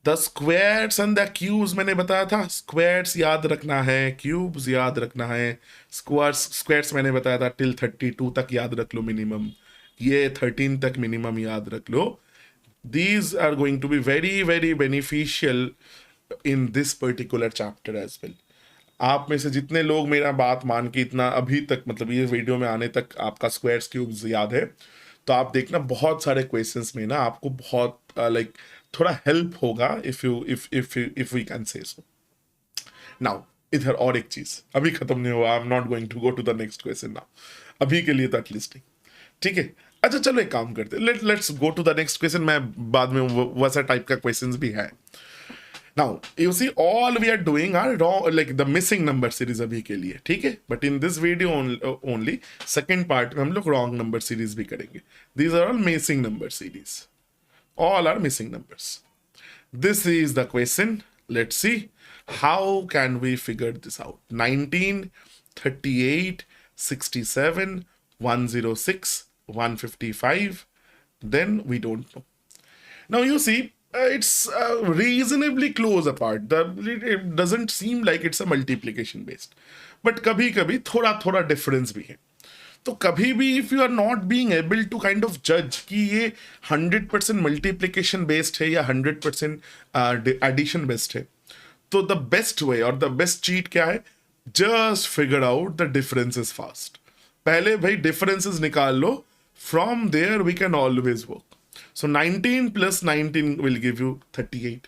the squares and the cubes मैंने बताया था। स्क्वायर्स याद रखना है, क्यूब्स याद रखना है। स्क्वायर्स मैंने बताया था टिल 32 तक याद रख लो मिनिमम, ये 13 तक मिनिमम याद रख लो। These are going to be very very beneficial in this particular chapter as well। आप में से जितने लोग मेरा बात मान के इतना अभी तक, मतलब ये वीडियो में आने तक आपका स्क्वायर्स क्यूब्स याद है, तो आप देखना बहुत सारे क्वेश्चंस में ना आपको बहुत लाइक थोड़ा हेल्प होगा, if we can say so. Now इधर और एक चीज अभी खत्म नहीं हुआ, I am not going to go to the next question now, अभी के लिए तो एटलीस्ट नहीं, ठीक है। अच्छा चलो एक काम करते, let's go to the next question. मैं बाद में वैसा टाइप का क्वेश्चंस भी है। Now you see all we are doing are wrong, like the missing number series अभी के लिए, ठीक है। But in this video only second part में हम लोग wrong number series भी करेंगे। These are all missing number series, all are missing numbers। This is the question, let's see how can we figure this out। 19, 38, 67, 106, 155, then we don't know। Now you see it's reasonably close apart, it doesn't seem like it's a multiplication based, but कभी कभी थोड़ा थोड़ा difference भी है। तो कभी भी if you are not being able to kind of जज कि ये 100% मल्टीप्लिकेशन बेस्ड है या 100% एडिशन बेस्ड है, तो द बेस्ट वे और द बेस्ट चीट क्या है, just figure out the differences fast. पहले भाई डिफरेंसेस निकाल लो, from there we can always work. So 19 + 19 will give you 38।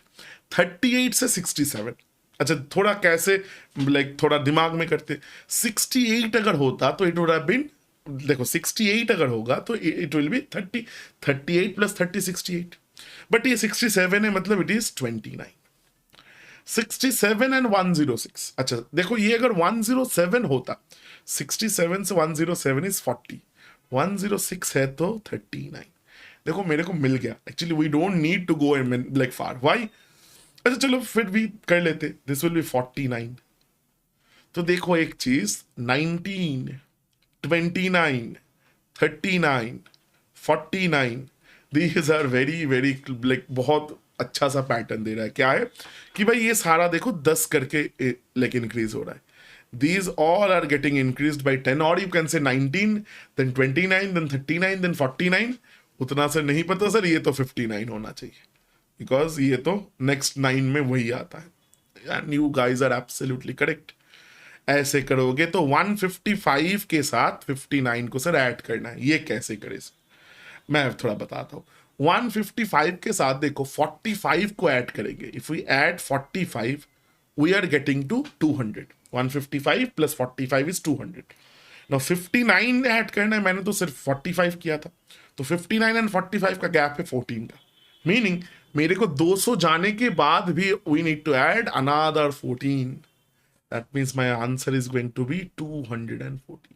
38 से 67, अच्छा थोड़ा कैसे, लाइक थोड़ा दिमाग में करते। 68 अगर होता तो इट वुड हैव बीन, देखो 68 अगर होगा तो इट विल बी 30, 38 + 30 68, बट ये 67 है, मतलब इट इज 29। 67 एंड 106, अच्छा देखो ये अगर 107 होता, 67 से 107 इज 40, 106 है तो 39। देखो मेरे को मिल गया। Actually we don't need to go like far, why. अच्छा चलो फिर भी कर लेते, दिस विल बी 49। तो देखो एक चीज, 19, 29, 39, 49, these are very very like बहुत अच्छा सा पैटर्न दे रहा है। क्या है कि भाई ये सारा देखो 10 करके लाइक इंक्रीज हो रहा है। These all are getting increased by 10, or you can say 19, then 29, then 39, then 49। उतना से नहीं पता सर, ये तो 59 होना चाहिए, बिकॉज ये तो नेक्स्ट 9 में वही आता है। And you guys are absolutely correct. ऐसे करोगे तो 155 के साथ 59 को सर ऐड करना है। ये कैसे करे सर, मैं थोड़ा बताता हूँ। 155 के साथ देखो 45 को ऐड करेंगे। If we add 45 we are getting to 200। 155 + 45 is 200। Now 59 add करना है, मैंने तो सिर्फ 45 किया था, तो 59 एंड 45 का गैप है 14 का। मीनिंग मेरे को 200 जाने के बाद भी we need to add another 14। That means my answer is going to be 214।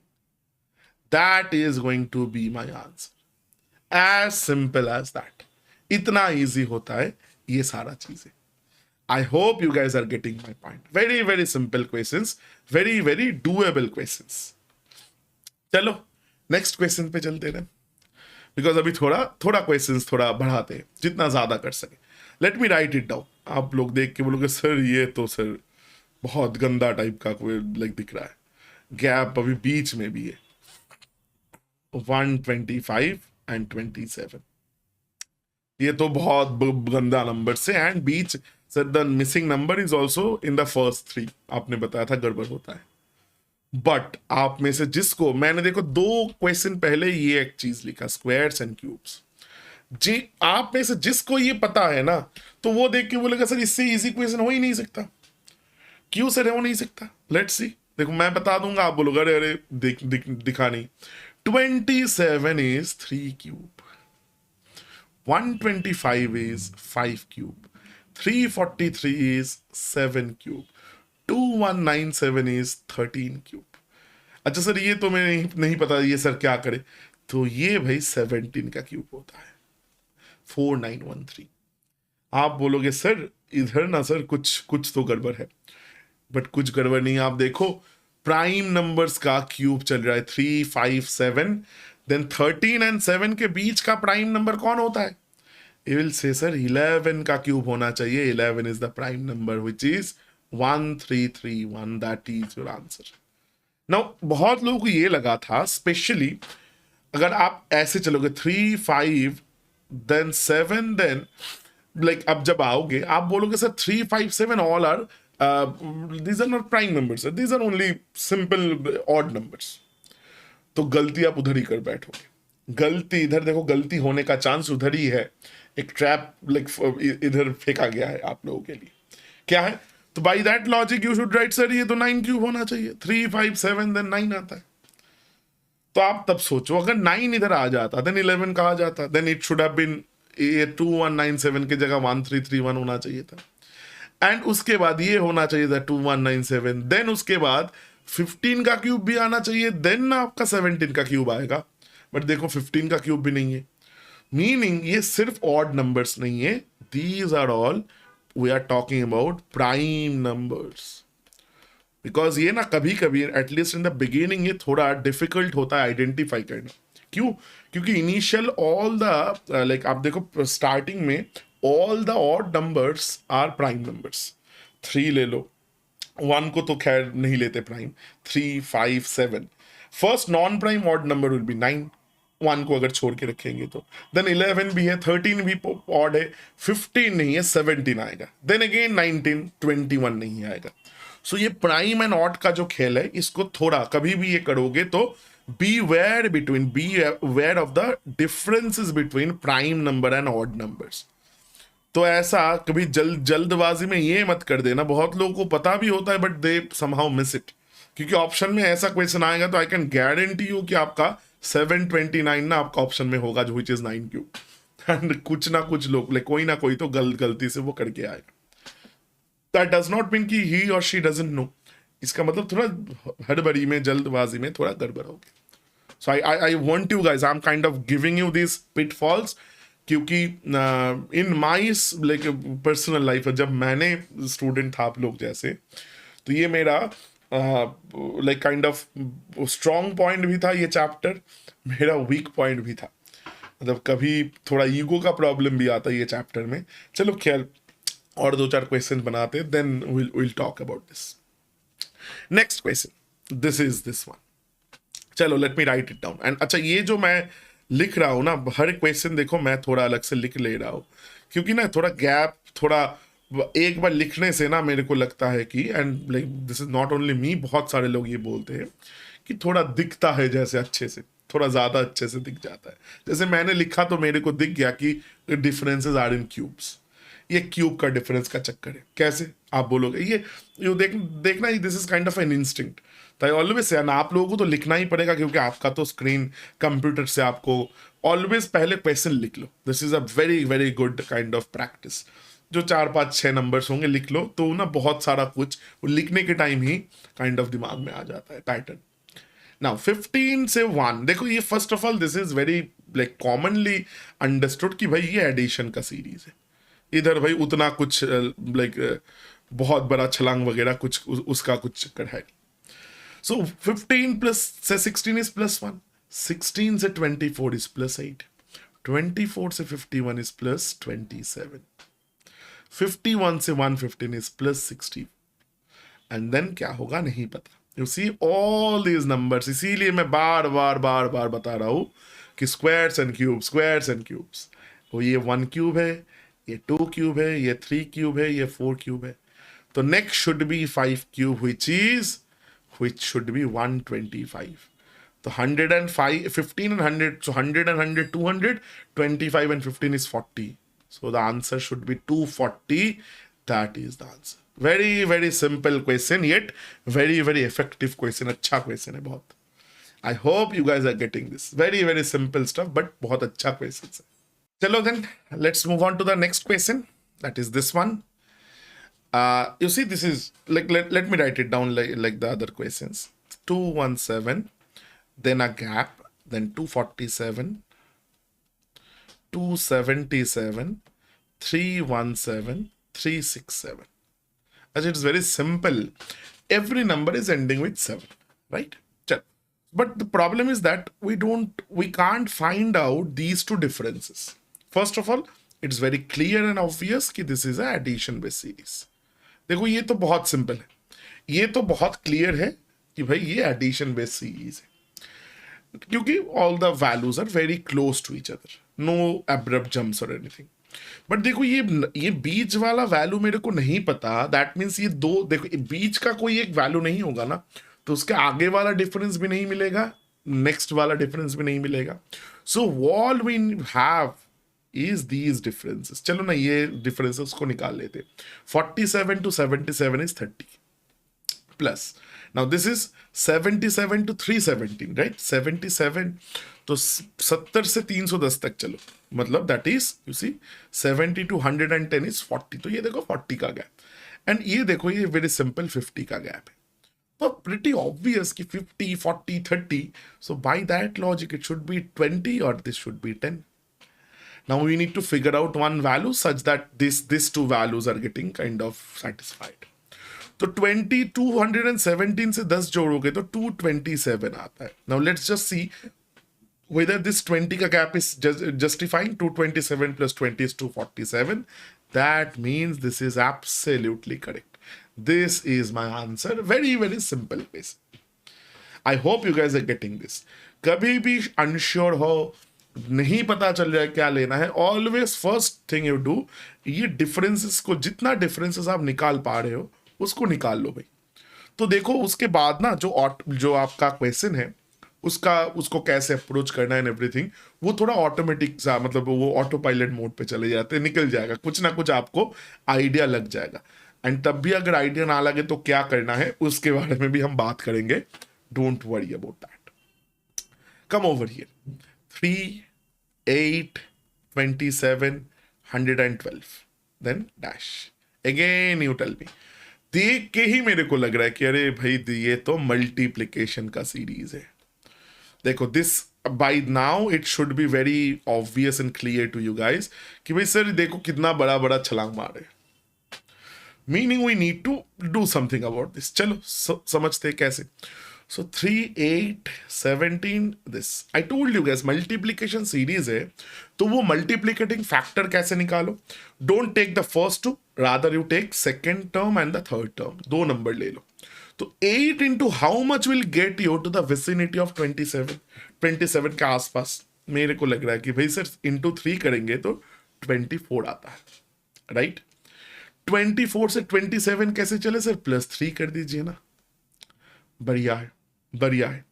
That is going to be my answer, as simple as that. इतना इजी होता है ये सारा चीजें। I hope you guys are getting my point। Very very simple questions, very very doable questions। चलो next question पे चलते हैं, बिकॉज अभी थोड़ा थोड़ा क्वेश्चंस थोड़ा बढ़ाते हैं जितना ज्यादा कर सके। Late me write it down. आप लोग देख के बोलोगे सर ये तो सर बहुत गंदा टाइप का कोई लाइक दिख रहा है। गैप अभी बीच में भी है 125 एंड 27। ये तो बहुत गंदा नंबर से, and beach sir the missing number is also in the first three. आपने बताया था गड़बड़ होता है। बट आप में से जिसको मैंने देखो 2 क्वेश्चन पहले ये एक चीज लिखा, स्क्वायर्स एंड क्यूब्स, जी आप में से जिसको ये पता है ना, तो वो देख के बोलेगा सर इससे इजी क्वेश्चन हो ही नहीं सकता, क्यों सर हो नहीं सकता। Let's see. देखो मैं बता दूंगा, आप बोलोगे अरे अरे दिखा नहीं। 27 is 3 cube, 125 is 5 cube, 343 is 7 cube, 2197 is 13 cube। अच्छा सर ये तो मैं नहीं पता, ये सर क्या करे, तो ये भाई 17 का क्यूब होता है, 4913। आप बोलोगे सर इधर ना सर कुछ कुछ तो गड़बड़ है, बट कुछ गड़बड़ नहीं। आप देखो प्राइम नंबर्स का क्यूब चल रहा है 357, देन 13 एंड 7 के बीच का प्राइम नंबर कौन होता है? You will say sir 11 का क्यूब होना चाहिए, 11 is the prime number which is 1331, that is your answer। Now बहुत लोगों को ये लगा था, स्पेशली अगर आप ऐसे चलोगे 3 5 देन 7 देन लाइक, अब जब आओगे आप बोलोगे sir 3 5 7 all are these are not prime numbers, these are only simple odd numbers। तो गलती आप उधर ही कर बैठोगे। गलती इधर देखो, गलती होने का चांस उधर ही है, एक ट्रैप लाइक इधर फेंका गया है आप लोगों के लिए। क्या है? तो bye that logic you should write sir ये तो 9 क्यूब होना चाहिए, 3 5 7 देन 9 आता है। तो आप तब सोचो अगर 9 इधर आ जाता देन 11 कहा जाता, then it should have been 2197 की जगह 1331 होना चाहिए था, एंड उसके बाद ये होना चाहिए था 2197, देन उसके बाद 15 का क्यूब भी आना चाहिए, देन आपका 17 का क्यूब आएगा। बट देखो 15 का क्यूब भी नहीं है, मीनिंग ये सिर्फ ऑड नंबर्स नहीं है, these are all we are talking about prime numbers. Because ये ना कभी कभी एटलीस्ट इन द बिगिनिंग ये थोड़ा डिफिकल्ट होता है आइडेंटिफाई करना। क्यों? क्योंकि इनिशियल ऑल द लाइक आप देखो स्टार्टिंग में all the odd numbers are prime numbers. 3 ले लो, 1 को तो खैर नहीं लेते prime, 3 5 7। First non prime odd number will be 9, 1 को अगर छोड़ के रखेंगे तो। देन 11 भी है, 13 भी ऑड है, 15 नहीं है, 17 आएगा। देन अगेन 19, 21 नहीं आएगा। सो ये प्राइम एंड ऑड का जो खेल है, इसको थोड़ा कभी भी ये करोगे तो beware of the differences between prime number and odd numbers. तो ऐसा कभी जल्दबाजी में ये मत कर देना। बहुत लोगों को पता भी होता है but they somehow miss it, क्योंकि ऑप्शन में ऐसा क्वेश्चन आएगा तो आई कैन गारंटी यू कि आपका 729 ना आपका ऑप्शन में होगा, जो विच इज 9 क्यूब। एंड कुछ ना कुछ लोग लाइक कोई ना कोई तो गलती से वो करके आएगा। दैट डज नॉट मीन कि ही और शी डजंट नो, इसका मतलब थोड़ा हड़बड़ी में जल्दबाजी में थोड़ा गड़बड़ हो गया। So I want you guys, I am kind of giving you this pitfalls, क्योंकि in my like personal life जब मैंने स्टूडेंट था आप लोग जैसे, तो ये मेरा like kind of strong point भी था ये चैप्टर, मेरा वीक पॉइंट भी था। मतलब कभी थोड़ा ईगो का प्रॉब्लम भी आता है ये चैप्टर में। चलो खैर और 2-4 क्वेश्चन बनाते हैं, then will talk about this. Next question, this is this one. चलो let me write it down. And अच्छा ये जो मैं लिख रहा हूं ना, हर क्वेश्चन देखो मैं थोड़ा अलग से लिख ले रहा हूं, क्योंकि ना थोड़ा गैप, थोड़ा एक बार लिखने से ना मेरे को लगता है कि, and like this is not only me, बहुत सारे लोग ये बोलते हैं कि थोड़ा दिखता है जैसे अच्छे से, थोड़ा ज़्यादा अच्छे से दिख जाता है। जैसे मैंने लिखा तो मेरे को दिख गया कि डिफरेंसेस आर इन क्यूब्स। ये क्यूब का डिफरेंस का चक्कर है। कैसे? आप बोलोगे ये देखना, this is kind of an instinct. तो आई ऑलवेज से, आप लोगों को तो लिखना ही पड़ेगा क्योंकि आपका तो स्क्रीन कंप्यूटर से, आपको ऑलवेज पहले क्वेश्चन लिख लो। This is a very very good kind of practice. जो 4 5 6 नंबर्स होंगे लिख लो, तो ना बहुत सारा कुछ लिखने के टाइम ही काइंड ऑफ दिमाग में आ जाता है पैटर्न। नाउ 15 से 1 देखो, ये first of all this is very like commonly understood कि भाई ये एडिशन का सीरीज है। इधर भाई उतना कुछ लाइक बहुत बड़ा छलांग वगैरह कुछ उसका कुछ चक्कर है। सो 15 प्लस से 16 इज +1, 16 से 24 इज +8, 24 से 51 इज +27, 51 से 115 इज +60, एंड देन क्या होगा नहीं पता. You see all these numbers, इसीलिए मैं बार बार बार बार बता रहा हूं कि squares and cubes, squares and cubes. तो ये 1 क्यूब है, ये 2 क्यूब है, ये 3 क्यूब है, ये 4 क्यूब है. तो next should B 5 cube which should be 125. So 105, 15 and 100, so 100 and 100, 200, 25 and 15 is 40. So the answer should be 240. That is the answer. Very, very simple question, yet very, very effective question. अच्छा question है बहुत. I hope you guys are getting this. Very, very simple stuff, but बहुत अच्छा question है. चलो then, let's move on to the next question. That is this one. You see, this is like, let me write it down like the other questions. 217, then a gap, then 247, 277, 317, 367. As it's very simple. Every number is ending with 7, right? But the problem is that we can't find out these two differences. First of all, it's very clear and obvious कि this is a addition based series. देखो ये तो बहुत simple है, ये तो बहुत clear है कि भाई ये एडिशन बेस्ड सीरीज है, क्योंकि all the values are very close to each other, no abrupt jumps और एनीथिंग. बट देखो ये बीच वाला वैल्यू मेरे को नहीं पता. दैट मीन्स ये दो, देखो बीच का कोई एक वैल्यू नहीं होगा ना, तो उसके आगे वाला डिफरेंस भी नहीं मिलेगा, नेक्स्ट वाला डिफरेंस भी नहीं मिलेगा. So all we have is these differences. चलो ना ये differences को निकाल लेते. 47 to 77 is 30 plus. Now this is 77 to 317, right? 77 तो 70 से 310 तक चलो, मतलब that is you see 70 to 110 is 40. तो ये देखो 40 का गैप, एंड ये देखो ये वेरी सिंपल 50 का गैप है. तो pretty obvious कि 50, 40, 30. So by that logic it should be 20 or this should be 10. Now we need to figure out one value such that these two values are getting kind of satisfied. तो 20, 217 से 10 जोड़ोगे तो 227 आता है. Now let's just see whether this 20 का gap is justifying. 227 plus 20 is 247. That means this is absolutely correct. This is my answer. Very, very simple case. I hope you guys are getting this. कभी भी unsure हो, नहीं पता चल रहा है क्या लेना है, always first thing you do, ये डिफरेंसेस को, जितना डिफरेंसेस आप निकाल पा रहे हो उसको निकाल लो भाई. तो देखो उसके बाद ना जो आपका क्वेश्चन है उसको कैसे अप्रोच करना है एवरीथिंग, वो थोड़ा ऑटोमेटिक सा, मतलब वो ऑटो पायलट मोड पे चले जाते हैं, निकल जाएगा, कुछ ना कुछ आपको आइडिया लग जाएगा. एंड तब भी अगर आइडिया ना लगे तो क्या करना है उसके बारे में भी हम बात करेंगे. Don't worry about that. Come over here. 3, 8, 27, 112, then dash. Again you tell me. देख के ही मेरे को लग रहा है कि अरे भाई ये तो मल्टीप्लिकेशन का सीरीज है. देखो this by now it should be very obvious and clear to you guys कि भाई सर देखो कितना बड़ा बड़ा छलांग मारे. Meaning we need to do something about this. चलो समझते कैसे. So 3, 8, 17, this. I told you guys multiplication series है, तो वो multiplicating factor कैसे निकालो. Don't take the first two, rather you take second term and the third term. दो number ले लो. तो 8 into how much will get you to the vicinity of 27. 27 के आसपास मेरे को लग रहा है कि भाई सर into 3 करेंगे तो 24 आता है, राइट. 24 से 27 कैसे चले सर, +3 कर दीजिए ना. बढ़िया है, बढ़िया है.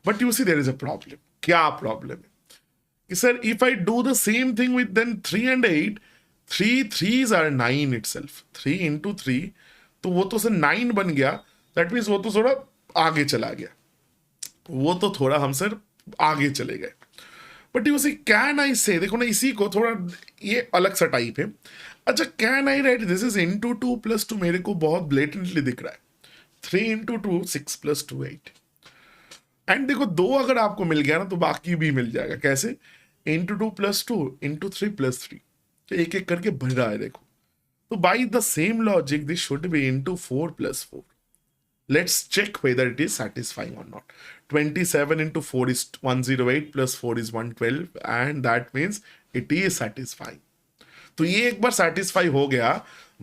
But you see there is a problem. क्या प्रॉब्लम है कि sir if I do the same thing with then 3 and 8, 3 3s are 9 itself. 3 into 3 तो वो तो सर 9 बन गया. दैट मीन्स वो तो थोड़ा आगे चला गया, वो तो थोड़ा हम सर आगे चले गए. But you see can I say, देखो ना इसी को थोड़ा ये अलग सा टाइप है. अच्छा can I right this is into 2 + 2. मेरे को बहुत ब्लेटेंटली दिख रहा है. 3 into 2, 6 + 2, 8. एंड देखो 2 अगर आपको मिल गया ना तो बाकी भी मिल जाएगा. कैसे, into 2 + 2 into 3 + 3. तो एक एक करके बढ़ रहा है देखो. तो by the same logic this should be into 4 + 4. लेट्स चेक whether it is satisfying or not. 27 into 4 is 108 + 4 is 112 and that means it is satisfying. तो ये एक बार सेटिस्फाई हो गया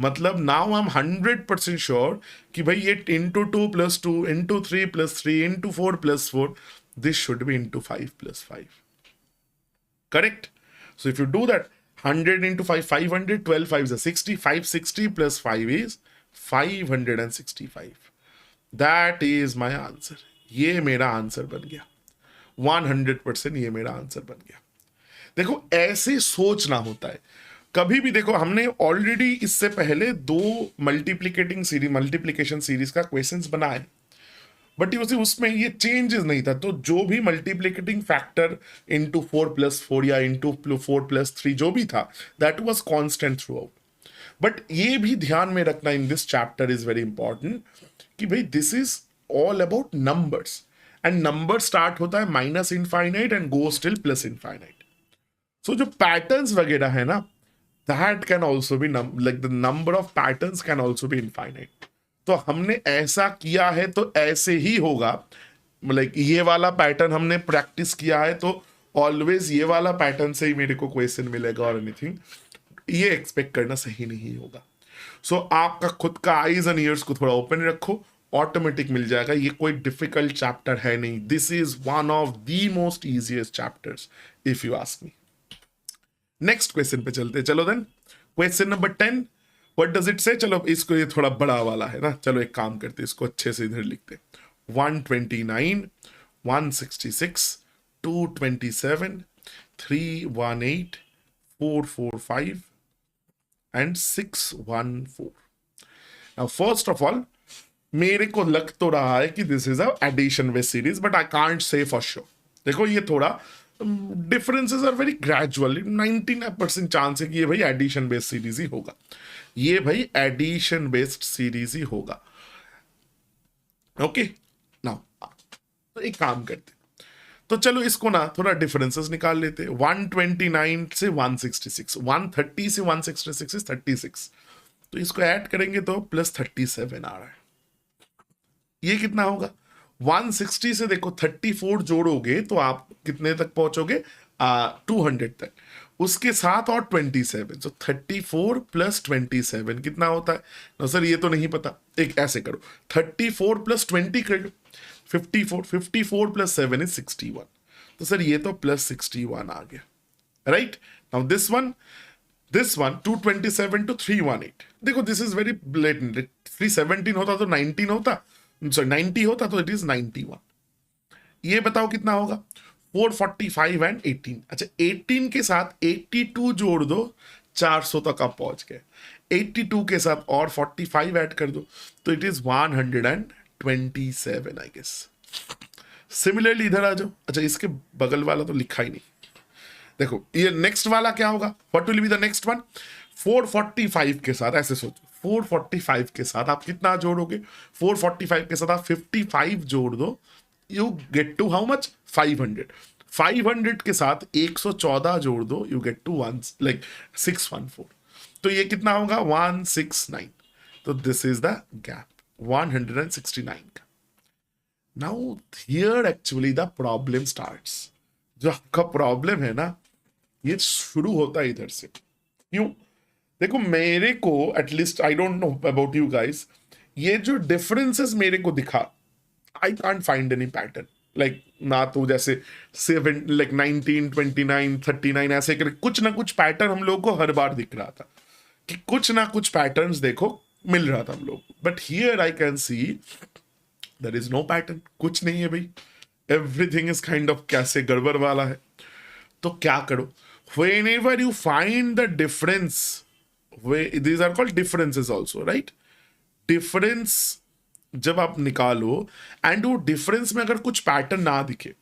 मतलब नाउ आई एम 100% श्योर कि भाई ये into 2 + 2 into 3 + 3 into 4 + 4, this should be into 5 + 5. Correct? So if you do that, 100 into 5, 500, 12 5s are 60, 560 plus 5 is 565. That is my answer. ये मेरा आंसर बन गया 100%, ये मेरा आंसर बन गया. देखो ऐसे सोचना होता है कभी भी. देखो हमने ऑलरेडी इससे पहले 2 मल्टीप्लिकेशन सीरीज का क्वेश्चंस बनाए, बट उसमें ये चेंजेस नहीं था. तो जो भी मल्टीप्लिकेटिंग फैक्टर इंटू 4 + 4 या इंटू 4 + 3 जो भी था, that was constant throughout. But ये भी ध्यान में रखना in this chapter is very important कि भाई this is all about numbers, and number start होता है -infinite and go still +infinite. So जो पैटर्न्स वगैरह है ना, that can also be like the number of patterns can also be infinite. तो हमने ऐसा किया है तो ऐसे ही होगा. लाइक ये वाला पैटर्न हमने प्रैक्टिस किया है तो ऑलवेज ये वाला पैटर्न से ही मेरे को क्वेश्चन मिलेगा और एनीथिंग, ये एक्सपेक्ट करना सही नहीं होगा. सो आपका खुद का आईज एंड ईयर्स को थोड़ा ओपन रखो, ऑटोमेटिक मिल जाएगा. ये कोई डिफिकल्ट चैप्टर है नहीं. This is one of the most easiest chapters if you ask me. Next question पे चलते. चलो then question number 10. What does it say? चलो इसको, ये थोड़ा बड़ा वाला है ना, चलो एक काम करते, इसको अच्छे से इधर लिखते. 129, 166, 227, 318, 445 and 614. Now first of all मेरे को लग तो रहा है कि this is a addition based series, but I can't say for sure. देखो ये थोड़ा differences are very gradual. 99% chance है कि ये भाई एडिशन बेस्ड सीरीज ही होगा. ये भाई एडिशन बेस्ड सीरीज ही होगा. ओके नाउ तो एक काम करते, तो चलो इसको ना थोड़ा डिफरेंसेस निकाल लेते. 129 से 166, 130 से 166 इज 36. तो इसको ऐड करेंगे तो +37 आ रहा है. ये कितना होगा? 160 से देखो 34 जोड़ोगे तो आप कितने तक पहुंचोगे? 200 तक. उसके साथ और 27, तो 34 + 27 कितना होता है? no, सर ये तो नहीं पता. एक ऐसे करो, 34 + 20 कर लो, 54. 54 + 7 is 61. तो सर ये तो +61 आ गया. Right now this one 227 to 318. देखो दिस इज वेरी ब्लेटेंट. 317 होता तो 19 होता, सॉरी 90 होता तो इट इज 91. ये बताओ कितना होगा? 445 एंड 18. अच्छा 18 के साथ 82 जोड़ दो, 400 तक आप पहुंच गए. 82 के साथ और 45 ऐड कर दो तो it is 127 I guess. Similarly इधर आ जाओ. अच्छा इसके बगल वाला तो लिखा ही नहीं. देखो ये नेक्स्ट वाला क्या होगा? What will be the next one? 445 के साथ ऐसे सोचो, 445 के साथ आप कितना जोड़ोगे? 445 के साथ आप 55 जोड़ दो, you get to how much? 500. 500 के साथ 114 जोड़ दो, यू गेट टू 614. तो ये कितना होगा? 169. तो दिस इज द गैप 169 का. Now here actually the problem starts. जो आपका प्रॉब्लम है ना, ये शुरू होता है इधर से. क्यों? देखो मेरे को at least, I don't know about you guys, ये जो डिफरेंसेस मेरे को दिखा, I can't find any pattern. Like ना तो जैसे 7 लाइक 19, 29, 39 ऐसे करके कुछ ना कुछ पैटर्न हम लोग को हर बार दिख रहा था कि कुछ ना कुछ पैटर्न्स देखो मिल रहा था हम लोग. But here I can see there is no pattern. कुछ नहीं है भाई. एवरीथिंग इज काइंड ऑफ कैसे गड़बड़ वाला है. तो क्या करो? whenever you find the difference, these are called differences also, right? difference जब आप निकालो एंड वो डिफरेंस में अगर कुछ पैटर्न ना दिखे,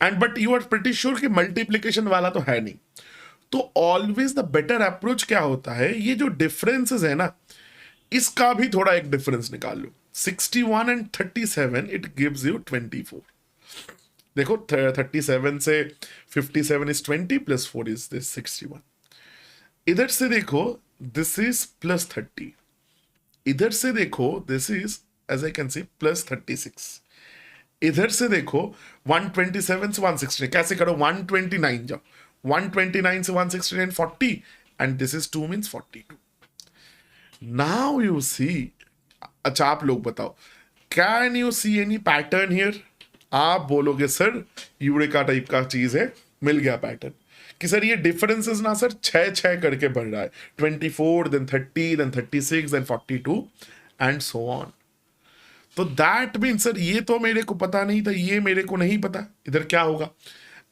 and but you are pretty sure कि मल्टीप्लीकेशन वाला तो है नहीं, तो ऑलवेज द बेटर अप्रोच क्या होता है? ये जो डिफरेंसेस है ना, इसका भी थोड़ा एक डिफरेंस निकाल लो. 61 एंड 37 इट गिव्स यू 24. देखो 37 से 57 इज 20 + 4 इज दिस 61. इधर से देखो दिस इज +30. इधर से देखो this is as I can see +36. इधर से देखो 127 से 116. कैसे करो? 129 जाओ, 129 से 169 40 and this is 2 means 42. Now you see, अच्छा आप लोग बताओ, can you see any pattern here? आप बोलोगे सर यूरेका टाइप का चीज है, मिल गया पैटर्न कि सर ये डिफरेंसेस ना सर 6 6 करके बढ़ रहा है, 24 then 30 then 36 then 42 and so on. तो दैट मीन सर ये तो मेरे को पता नहीं था, ये मेरे को नहीं पता इधर क्या होगा,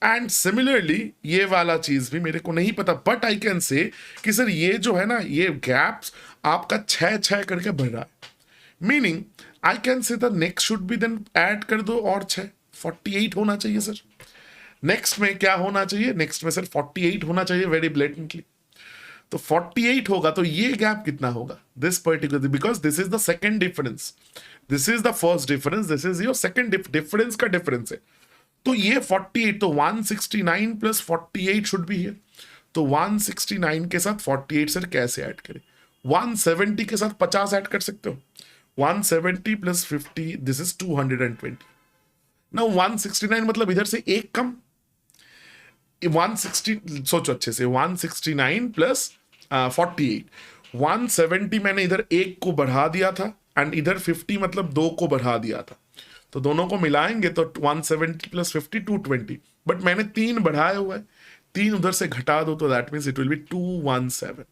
एंड सिमिलरली ये वाला चीज भी मेरे को नहीं पता, बट आई कैन से कि सर ये जो है ना ये गैप्स आपका 6 6 करके बढ़ रहा है, meaning I can say the next should be then add कर दो और 6, 48 होना चाहिए सर। नेक्स्ट में क्या होना चाहिए? नेक्स्ट में सर 48 होना चाहिए वेरी ब्लेटेंटली। तो 48 होगा तो ये गैप कितना होगा? This particular, because this is the second difference, this is the first difference, this is your second difference का डिफरेंस है। तो ये 48, तो 169 प्लस 48 शुड बी हियर। तो 169 के साथ 48 सर कैसे ऐड करें? 170 के साथ 50 ऐड कर सकते हो। 170 प्लस 50 दिस इज 220। नाउ 169 मतलब इधर से एक कम, 160 सोचो अच्छे से, 169 प्लस 48, 170 मैंने इधर एक को बढ़ा दिया था एंड इधर 50 मतलब दो को बढ़ा दिया था, तो दोनों को मिलाएंगे तो 170 प्लस 50 220, बट मैंने 3 बढ़ाया हुआ है, 3 उधर से घटा दो तो that means it will be 217।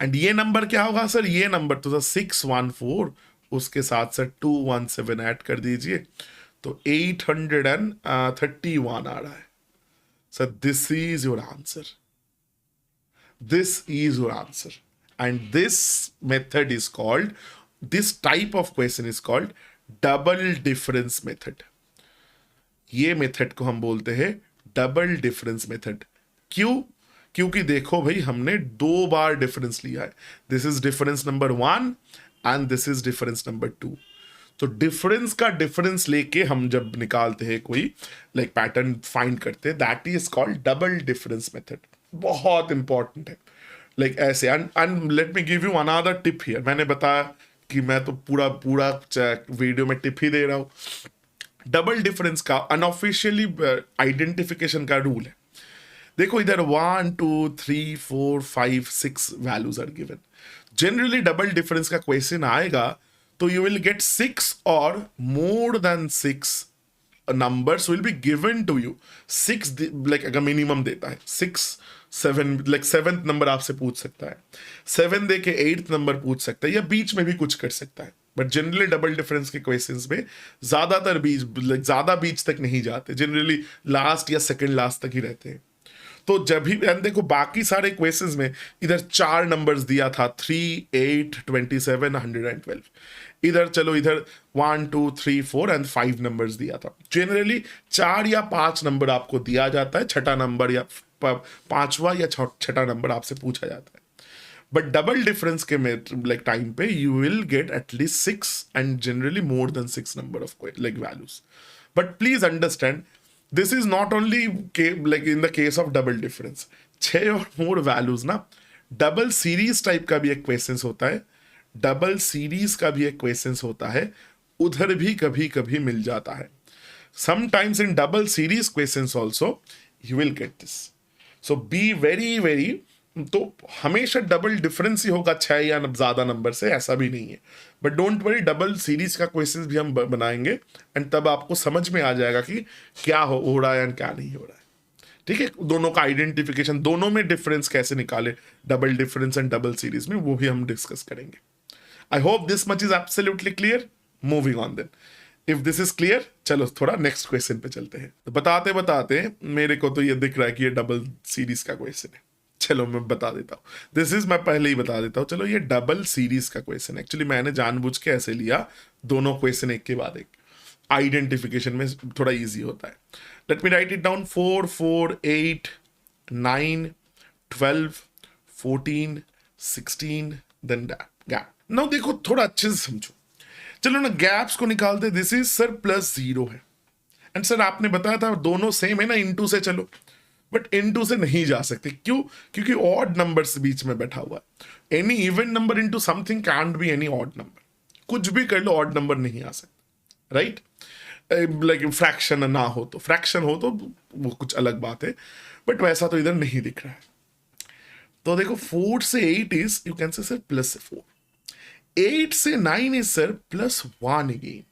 And ये नंबर क्या होगा सर? ये नंबर तो सर 614, उसके साथ सर 217 ऐड कर दीजिए तो 831 आ रहा है। So this is your answer. This is your answer. And this method is called, this type of question is called double difference method. ये मेथड को हम बोलते हैं डबल डिफरेंस मेथड। क्यों? क्योंकि देखो भाई हमने 2 बार डिफरेंस लिया है, this is difference number 1 and this is difference number 2। तो डिफरेंस का डिफरेंस लेके हम जब निकालते हैं कोई लाइक पैटर्न फाइंड करते हैं, that is called double difference method. बहुत इंपॉर्टेंट है लाइक ऐसे। And let me give you another tip here. मैंने बताया कि मैं तो पूरा पूरा वीडियो में टिप ही दे रहा हूँ। डबल डिफरेंस का अनऑफिशियली आइडेंटिफिकेशन का रूल है। देखो इधर 1 2 3 4 5 6 values are given. Generally double difference का क्वेश्चन आएगा तो you will get 6 or more than 6 numbers will be given to you। 6 like अगर मिनिमम देता है 6 7 like 7th नंबर आपसे पूछ सकता है, 7 दे के 8th नंबर पूछ सकता है, या बीच में भी कुछ कर सकता है। बट जनरली डबल डिफरेंस के क्वेश्चंस में ज्यादातर बीच like ज्यादा बीच तक नहीं जाते, जनरली लास्ट या सेकंड लास्ट तक ही रहते हैं। तो जब भी देखो बाकी सारे क्वेश्चंस में इधर 4 नंबर्स दिया था, 3 8 27 112। इधर चलो इधर 1 2 3 4 एंड 5 नंबर्स दिया था। जनरली 4 या 5 नंबर आपको दिया जाता है, छठा नंबर या पांचवा या छठा नंबर आपसे पूछा जाता है। बट डबल डिफरेंस के लाइक टाइम पे you will get at least 6 and generally more than 6 number of like values. But please understand this is not only like in the case of double difference, 6 और मोर values ना, double series type का भी एक question होता है, double series का भी एक क्वेश्चन होता है, उधर भी कभी कभी मिल जाता है। Sometimes in double series questions also you will get this. So B very very, तो हमेशा डबल डिफरेंस ही होगा 6 या ज्यादा नंबर से, ऐसा भी नहीं है। But don't worry, double series का क्वेश्चन भी हम बनाएंगे एंड तब आपको समझ में आ जाएगा कि क्या हो रहा है एंड क्या नहीं हो रहा है। ठीक है, दोनों का आइडेंटिफिकेशन, दोनों में डिफरेंस कैसे निकाले, double difference and double series में, वो भी हम डिस्कस करेंगे। I hope this much is absolutely clear. Moving on then, if this is clear, चलो थोड़ा नेक्स्ट क्वेश्चन पे चलते हैं। तो बताते बताते मेरे को तो ये दिख रहा है कि ये डबल सीरीज का क्वेश्चन है। चलो मैं बता देता हूँ, दिस इज, मैं पहले ही बता देता हूँ। चलो ये डबल सीरीज का क्वेश्चन, एक्चुअली मैंने जानबूझ के ऐसे लिया, दोनों क्वेश्चन एक के बाद एक, आइडेंटिफिकेशन में थोड़ा इजी होता है। Let me write it down. 4 4 8 9 12 14 16 then gap. Now देखो थोड़ा अच्छे से समझो, चलो ना गैप्स को निकालते। दिस इज सर +0 है एंड सर आपने बताया था दोनों सेम है ना, इनटू से चलो, बट इनटू से नहीं जा सकते। क्यों? क्योंकि ऑड नंबर्स बीच में बैठा हुआ है। Any even number into something cantt be any odd number, कुछ भी कर लो ऑड नंबर नहीं आ सकता, राइट? लाइक फ्रैक्शन ना हो तो, फ्रैक्शन हो तो वो कुछ अलग बात है, बट वैसा तो इधर नहीं दिख रहा है। तो देखो 4 से 8 इज यू कैन से सर +4, 8 से 9 इज सर +1 अगेन,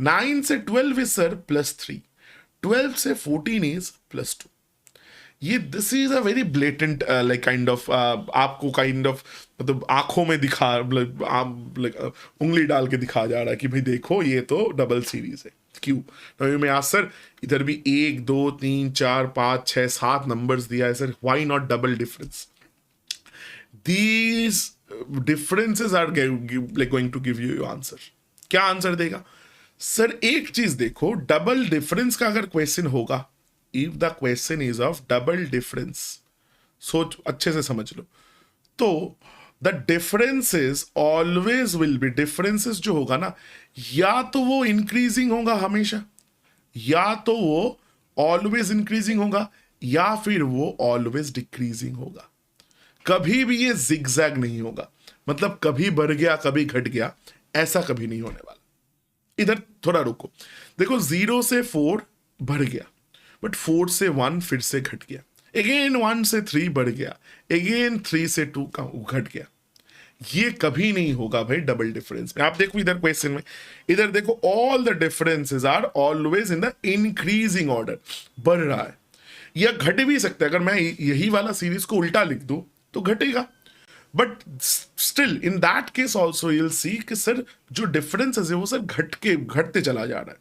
9 से 12 इज सर +3, 12 से 14 इज +2। ये this is a very blatant like kind of आपको काइंड ऑफ मतलब आंखों में दिखा लाइक उंगली डाल के दिखा जा रहा है कि भाई देखो ये तो डबल सीरीज है। क्यों? तो मैं आज सर इधर भी 1 2 3 4 5 6 7 नंबर्स दिया है sir, why not double difference? These differences are like going to give you answer. क्या आंसर देगा सर? एक चीज देखो, डबल डिफरेंस का अगर क्वेश्चन होगा, if the question is of double difference, सोच अच्छे से समझ लो, तो the differences always will be, differences जो होगा ना, या तो वो इंक्रीजिंग होगा हमेशा, या तो वो ऑलवेज इंक्रीजिंग होगा, या फिर वो ऑलवेज डिक्रीजिंग होगा। कभी भी ये जिगजैग नहीं होगा, मतलब कभी बढ़ गया कभी घट गया, ऐसा कभी नहीं होने वाला। इधर थोड़ा रुको, देखो 0 से 4 बढ़ गया, बट 4 से 1 फिर से घट गया, अगेन 1 से 3 बढ़ गया, अगेन 3 से 2 का घट गया। ये कभी नहीं होगा भाई डबल डिफरेंस में। आप देखो इधर क्वेश्चन में, इधर देखो all the differences are always in the increasing order, बढ़ रहा है। या घट भी सकता है, अगर मैं यही वाला सीरीज को उल्टा लिख दूं तो घटेगा, but still in that case also you'll see कि सर जो डिफरेंसेस है वो सर घटते चला जा रहा है।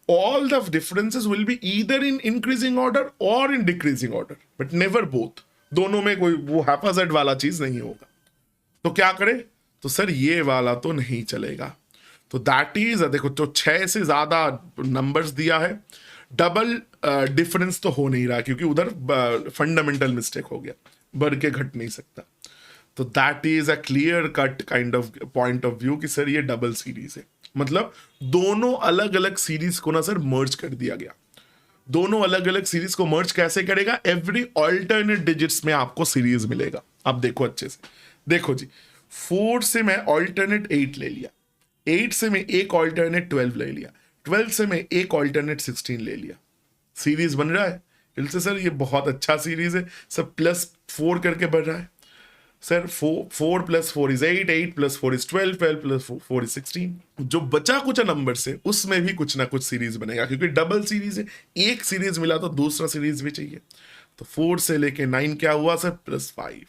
all the differences will be either in increasing order or in decreasing order, but never both। दोनों में कोई वो haphazard वाला चीज नहीं होगा। तो क्या करे? तो सर ये वाला तो नहीं चलेगा। तो दैट इज, देखो तो 6 से ज्यादा नंबर्स दिया है, डबल डिफरेंस तो हो नहीं रहा क्योंकि उधर फंडामेंटल मिस्टेक हो गया, बढ़ के घट नहीं सकता। तो that is a clear cut kind of point of view कि सर ये डबल सीरीज है, मतलब दोनों अलग अलग सीरीज को ना सर मर्ज कर दिया गया। दोनों अलग अलग सीरीज को मर्ज कैसे करेगा? एवरी ऑल्टरनेट डिजिट्स में आपको सीरीज मिलेगा। अब देखो अच्छे से, देखो जी 4 से मैं ऑल्टरनेट 8 ले लिया, 8 से मैं एक ऑल्टरनेट 12 ले लिया, 12 से मैं एक ऑल्टरनेट 16 ले लिया, सीरीज बन रहा है। इससे सर ये बहुत अच्छा सीरीज है, सब +4 करके बढ़ रहा है सर। 4 + 4 is 8, 8 + 4 is 12, 12 + 4 is 16। जो बचा कुछ नंबर से उसमें भी कुछ ना कुछ सीरीज बनेगा, क्योंकि डबल सीरीज है, एक सीरीज मिला तो दूसरा सीरीज भी चाहिए। तो 4 से लेके 9 क्या हुआ सर? +5।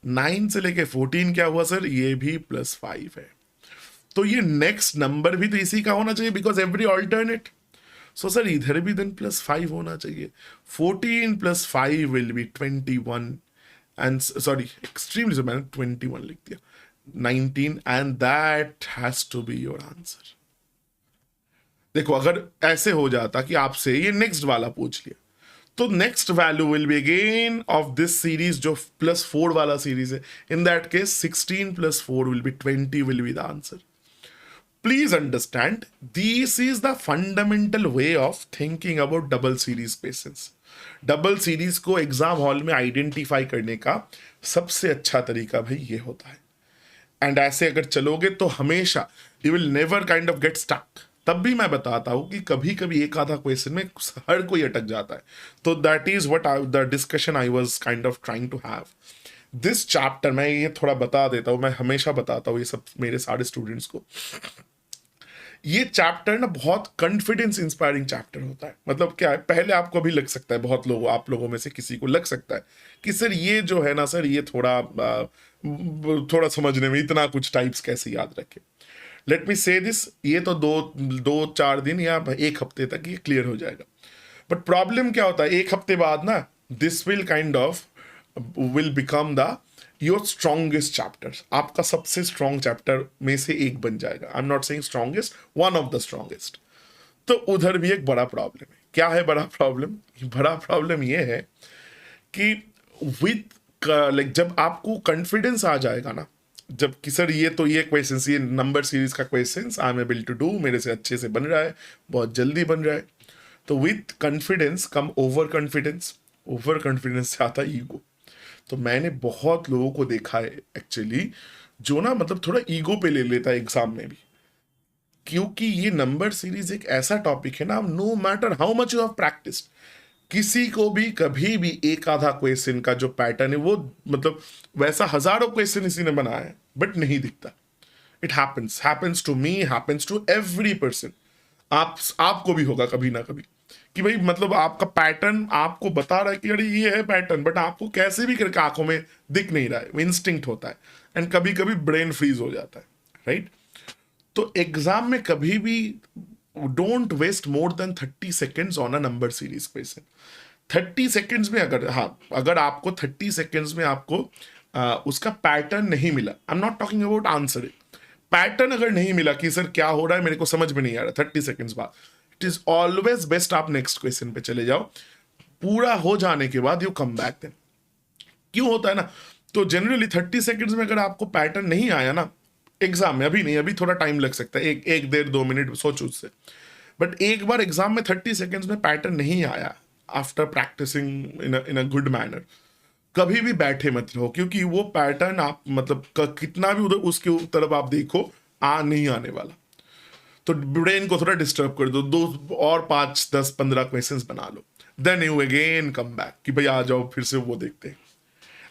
9 से लेके 14 क्या हुआ सर? ये भी +5 है। तो ये नेक्स्ट नंबर भी तो इसी का होना चाहिए, because every alternate. So sir इधर भी देन +5 होना चाहिए। 14 + 5 will be 21, and sorry extremely so मैंने 21 लिख दिया, 19, and that has to be your answer। देखो अगर ऐसे हो जाता कि आपसे ये नेक्स्ट वाला पूछ लिया, तो next value will be again of this series जो +4 वाला सीरीज है। इन that case 16 + 4 will be 20 will be the answer. Please understand, this is the fundamental way of thinking about double series questions। Double series को exam hall में identify करने का सबसे अच्छा तरीका भाई ये होता है। एंड ऐसे अगर चलोगे तो हमेशा you will never kind of get stuck. तब भी मैं बताता हूं कि कभी कभी एक आधा क्वेश्चन में हर कोई अटक जाता है। तो that is what the discussion I was kind of trying to have. This chapter मैं ये थोड़ा बता देता हूं, मैं हमेशा बताता हूं ये सब मेरे सारे स्टूडेंट्स को। ये चैप्टर ना बहुत कॉन्फिडेंस इंस्पायरिंग चैप्टर होता है। मतलब क्या है, पहले आपको भी लग सकता है, बहुत लोगों आप लोगों में से किसी को लग सकता है कि सर ये जो है ना सर ये थोड़ा समझने में इतना कुछ टाइप्स कैसे याद रखे। लेट मी से दिस, ये तो दो चार दिन या 1 हफ्ते तक ये क्लियर हो जाएगा। बट प्रॉब्लम क्या होता है, 1 हफ्ते बाद ना this will kind of will become the your strongest chapter. आपका सबसे स्ट्रॉन्ग चैप्टर में से एक बन जाएगा। आई am not saying strongest, one of the strongest. तो उधर भी एक बड़ा प्रॉब्लम है। क्या है बड़ा प्रॉब्लम? बड़ा प्रॉब्लम ये है कि विथ लाइक जब आपको कॉन्फिडेंस आ जाएगा ना, जब कि सर ये तो ये क्वेश्चंस, ये नंबर सीरीज का questions I am able to do, मेरे से अच्छे से बन रहा है, बहुत जल्दी बन रहा है। तो with confidence come over confidence, over confidence से आता है ईगो। तो मैंने बहुत लोगों को देखा है एक्चुअली जो ना मतलब थोड़ा ईगो पे ले लेता है एग्जाम में भी, क्योंकि ये नंबर सीरीज एक ऐसा टॉपिक है ना, no matter how much you have practised, किसी को भी कभी भी एक आधा क्वेश्चन का जो पैटर्न है वो मतलब वैसा हजारों क्वेश्चन इसी ने बनाया है बट नहीं दिखता. It happens to me, happens to every person. आपको भी होगा कभी ना कभी कि भाई मतलब आपका पैटर्न आपको बता रहा है कि अरे ये है पैटर्न, बट आपको कैसे भी करके आंखों में दिख नहीं रहा है. वो इंस्टिंक्ट होता है एंड कभी कभी ब्रेन फ्रीज हो जाता है, राइट? तो एग्जाम में कभी भी don't waste more than 30 seconds on a number series question. 30 seconds में अगर आपको 30 सेकेंड्स में आपको उसका पैटर्न नहीं मिला, आई am not talking about answer, pattern अगर नहीं मिला कि सर क्या हो रहा है मेरे को समझ में नहीं आ रहा 30 सेकेंड्स बाद, इट इज ऑलवेज बेस्ट आप नेक्स्ट क्वेश्चन पे चले जाओ. पूरा हो जाने के बाद यू कम बैक. देन क्यों होता है ना, तो जनरली 30 सेकेंड्स में अगर आपको पैटर्न नहीं आया ना एग्जाम में, अभी नहीं, अभी थोड़ा टाइम लग सकता है, एक डेढ़ 2 मिनट सोचो उससे, बट एक बार एग्जाम में 30 सेकेंड्स में पैटर्न नहीं आया after practising in a good manner, कभी भी बैठे मत रहो, क्योंकि वो पैटर्न आप मतलब कितना भी उधर उसके तरफ आप देखो नहीं आने वाला. तो ब्रेन को थोड़ा डिस्टर्ब कर दो और 5 10 15 क्वेश्चंस बना लो, then you again come back कि भाई आ जाओ फिर से वो देखते हैं.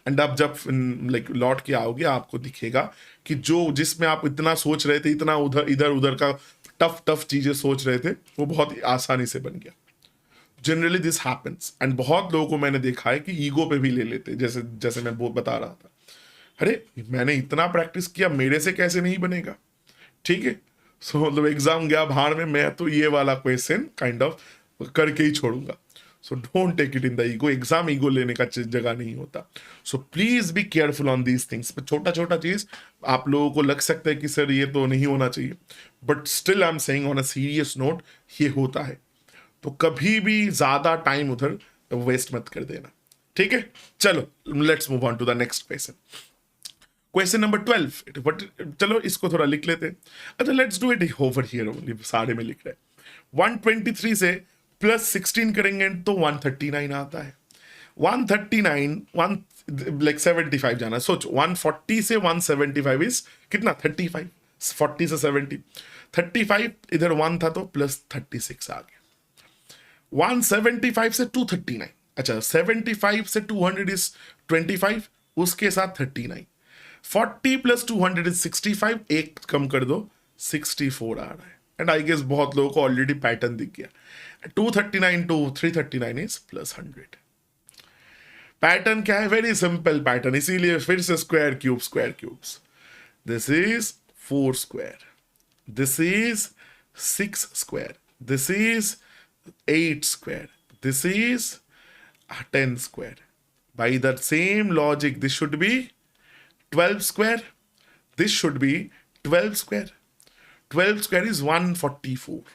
एंड अब जब लाइक लौट के आओगे आपको दिखेगा कि जो जिसमें आप इतना सोच रहे थे, इतना इधर उधर का टफ चीजें सोच रहे थे, वो बहुत आसानी से बन गया. Generally this happens. एंड बहुत लोगों को मैंने देखा है कि ईगो पे भी ले लेते, जैसे मैं बता रहा था, अरे मैंने इतना प्रैक्टिस किया मेरे से कैसे नहीं बनेगा, ठीक है. सो मतलब एग्जाम गया बाहर में, मैं तो ये वाला क्वेश्चन काइंड ऑफ करके ही छोड़ूंगा. So don't take it in the ego. Exam ego लेने का जगह नहीं होता. So please be careful on these things. छोटा छोटा चीज आप लोगों को लग सकता है कि सर ये तो नहीं होना चाहिए, but still I am saying on a serious note ये होता है. तो कभी भी ज्यादा टाइम उधर वेस्ट मत कर देना, ठीक है. चलो let's move on to the next question. Question number 12. But चलो इसको थोड़ा लिख लेते हैं. अच्छा let's do it over here only, सारे में लिख रहे हैं. 123 से प्लस 16 करेंगे तो 139 आता है. 139 लाइक 75 जाना है. सोचो 140 से 175 इज कितना 35. 40 से 70, 35 इधर 1 था तो प्लस 36 आ गया. 175 से 239, अच्छा 75 से 200 इज 25, उसके साथ 39. 40 प्लस 200 इज 65, एक कम कर दो 64 आ रहा है. एंड आई गेस बहुत लोगों को ऑलरेडी पैटर्न दिख गया. 239 टू 339 इज प्लस 100. पैटर्न क्या है? वेरी सिंपल पैटर्न, इसीलिए फिर से square cubes. This is 4 square, this is 6 square, this is 8 square, this is 10 square. By that same logic, this should be 12 square, this should be 12 square. 12 square is 144.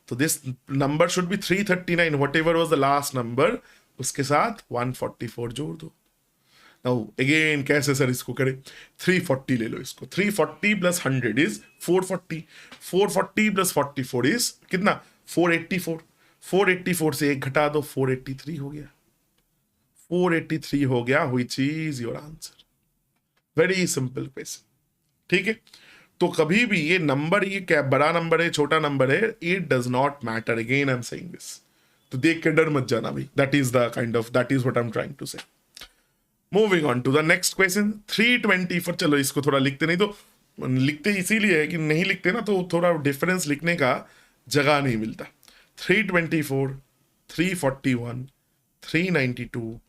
So this number should be 339, whatever was the last number, उसके साथ 144 जोड़ दो. Now again कैसे sir इसको करें? 340 ले लो इसको. 340 plus 100 is 440. 440 plus 44 is कितना? 484. 484 से एक घटा दो 483 हो गया. 483 हो गया, which is your answer. Very simple question, ठीक है. तो कभी भी ये नंबर, ये क्या बड़ा नंबर है छोटा नंबर है, it does not matter. Again I am saying this, तो देख के डर मत जाना भाई. That is what I am trying to say. Moving on to the next question. 324. चलो इसको थोड़ा लिखते, नहीं तो लिखते इसीलिए है कि नहीं लिखते ना तो थोड़ा डिफरेंस लिखने का जगह नहीं मिलता. 324, 341, 392,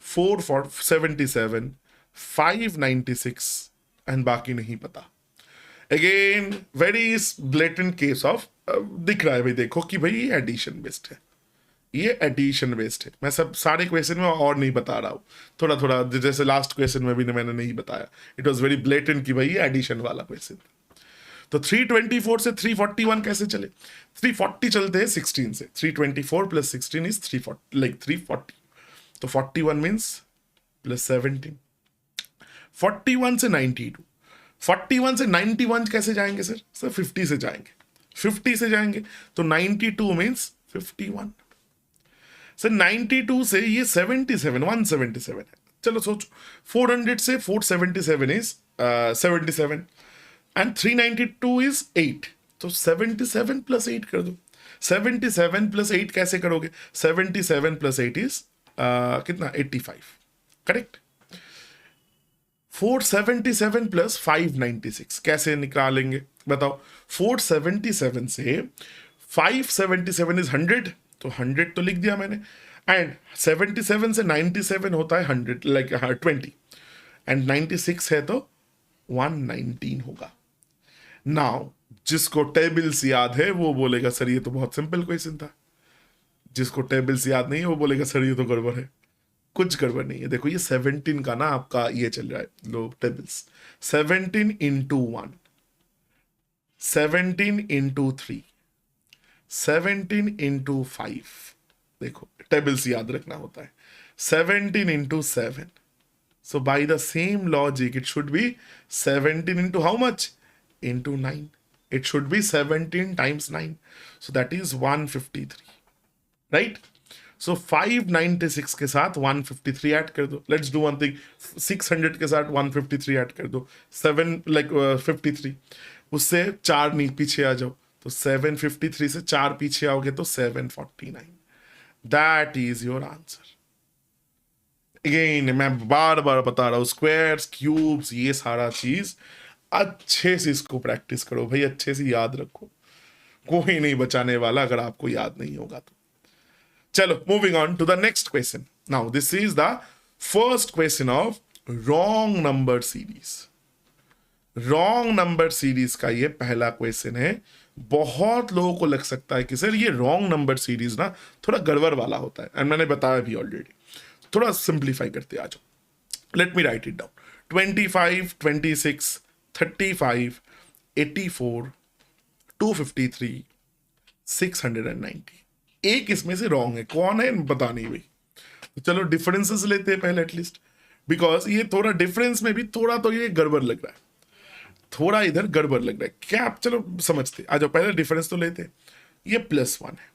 477, 596 एंड बाकी नहीं पता. Again very blatant case of दिख रहा है भाई, देखो कि भाई ये एडिशन बेस्ड है, ये एडिशन बेस्ड है. मैं सब सारे क्वेश्चन में और नहीं बता रहा हूँ, थोड़ा थोड़ा जैसे लास्ट क्वेश्चन में भी मैंने नहीं बताया. इट वॉज वेरी ब्लेटेंट कि भाई ये एडिशन वाला क्वेश्चन. तो 324 से 341 कैसे चले? 340 चलते हैं 16 से. 324 प्लस 16 इज 340, लाइक 340. तो 41 मीन्स प्लस 17. 41 से 92. 41 से 91 कैसे जाएंगे सर? 50 से जाएंगे. 50 से जाएंगे तो 92 मीन्स 51. सर 92 से ये 77, 177 है. चलो सोचो 400 से 477 इज 77 एंड 392 इज 8. तो 77 प्लस 8 कर दो. 77 प्लस 8 कैसे करोगे? 77 प्लस 8 इज कितना? 85, करेक्ट। 477 प्लस 596 कैसे निकालेंगे बताओ? 477 से 577 इज 100, तो 100 तो लिख दिया मैंने, एंड 77 से 97 होता है 100, लाइक 20, एंड 96 है तो 119 होगा। नाउ जिसको टेबल्स याद है वो बोलेगा सर ये तो बहुत सिंपल क्वेश्चन था। जिसको टेबल्स याद नहीं है वो बोलेगा सर ये तो गड़बड़ है। कुछ गड़बड़ नहीं है। देखो ये 17 का ना आपका ये चल रहा है लो टेबल्स, 17 इंटू 1, 17 इंटू 3, 17 इंटू 5, देखो टेबल्स याद रखना होता है, 17 into 7, so by the same logic it should be 17 into how much? Into 9. It should be 17 times 9, so that is 153, right? So 596 के साथ 153 ऐड कर दो। लेट्स डू वन थिंग, 600 के साथ 153 ऐड कर दो, 53, उससे 4 नहीं पीछे आ जाओ, तो 753 से 4 पीछे आओगे तो 749। That is your answer. Again मैं बार बार बता रहा हूं, स्क्वायर्स, क्यूब्स, ये सारा चीज अच्छे से इसको प्रैक्टिस करो भाई, अच्छे से याद रखो, कोई नहीं बचाने वाला अगर आपको याद नहीं होगा तो। चलो moving on to the next question. Now this is the first question of wrong number series. Wrong number series का ये पहला क्वेश्चन है। बहुत लोगों को लग सकता है कि सर ये रॉन्ग नंबर सीरीज ना थोड़ा गड़बड़ वाला होता है, एंड मैंने बताया भी ऑलरेडी। थोड़ा सिंप्लीफाई करते आ जाओ। Late me write it down. 25, 26, 35, 84, 253, 690। एक इसमें से रॉन्ग है, कौन है बता नहीं भाई। तो चलो डिफरेंसेस लेते हैं पहले एटलीस्ट, बिकॉज ये थोड़ा डिफरेंस में भी थोड़ा तो ये गड़बड़ लग रहा है, थोड़ा इधर गड़बड़ लग रहा है क्या। आप चलो समझते आ जाओ, पहले डिफरेंस तो लेते हैं। ये +1 है,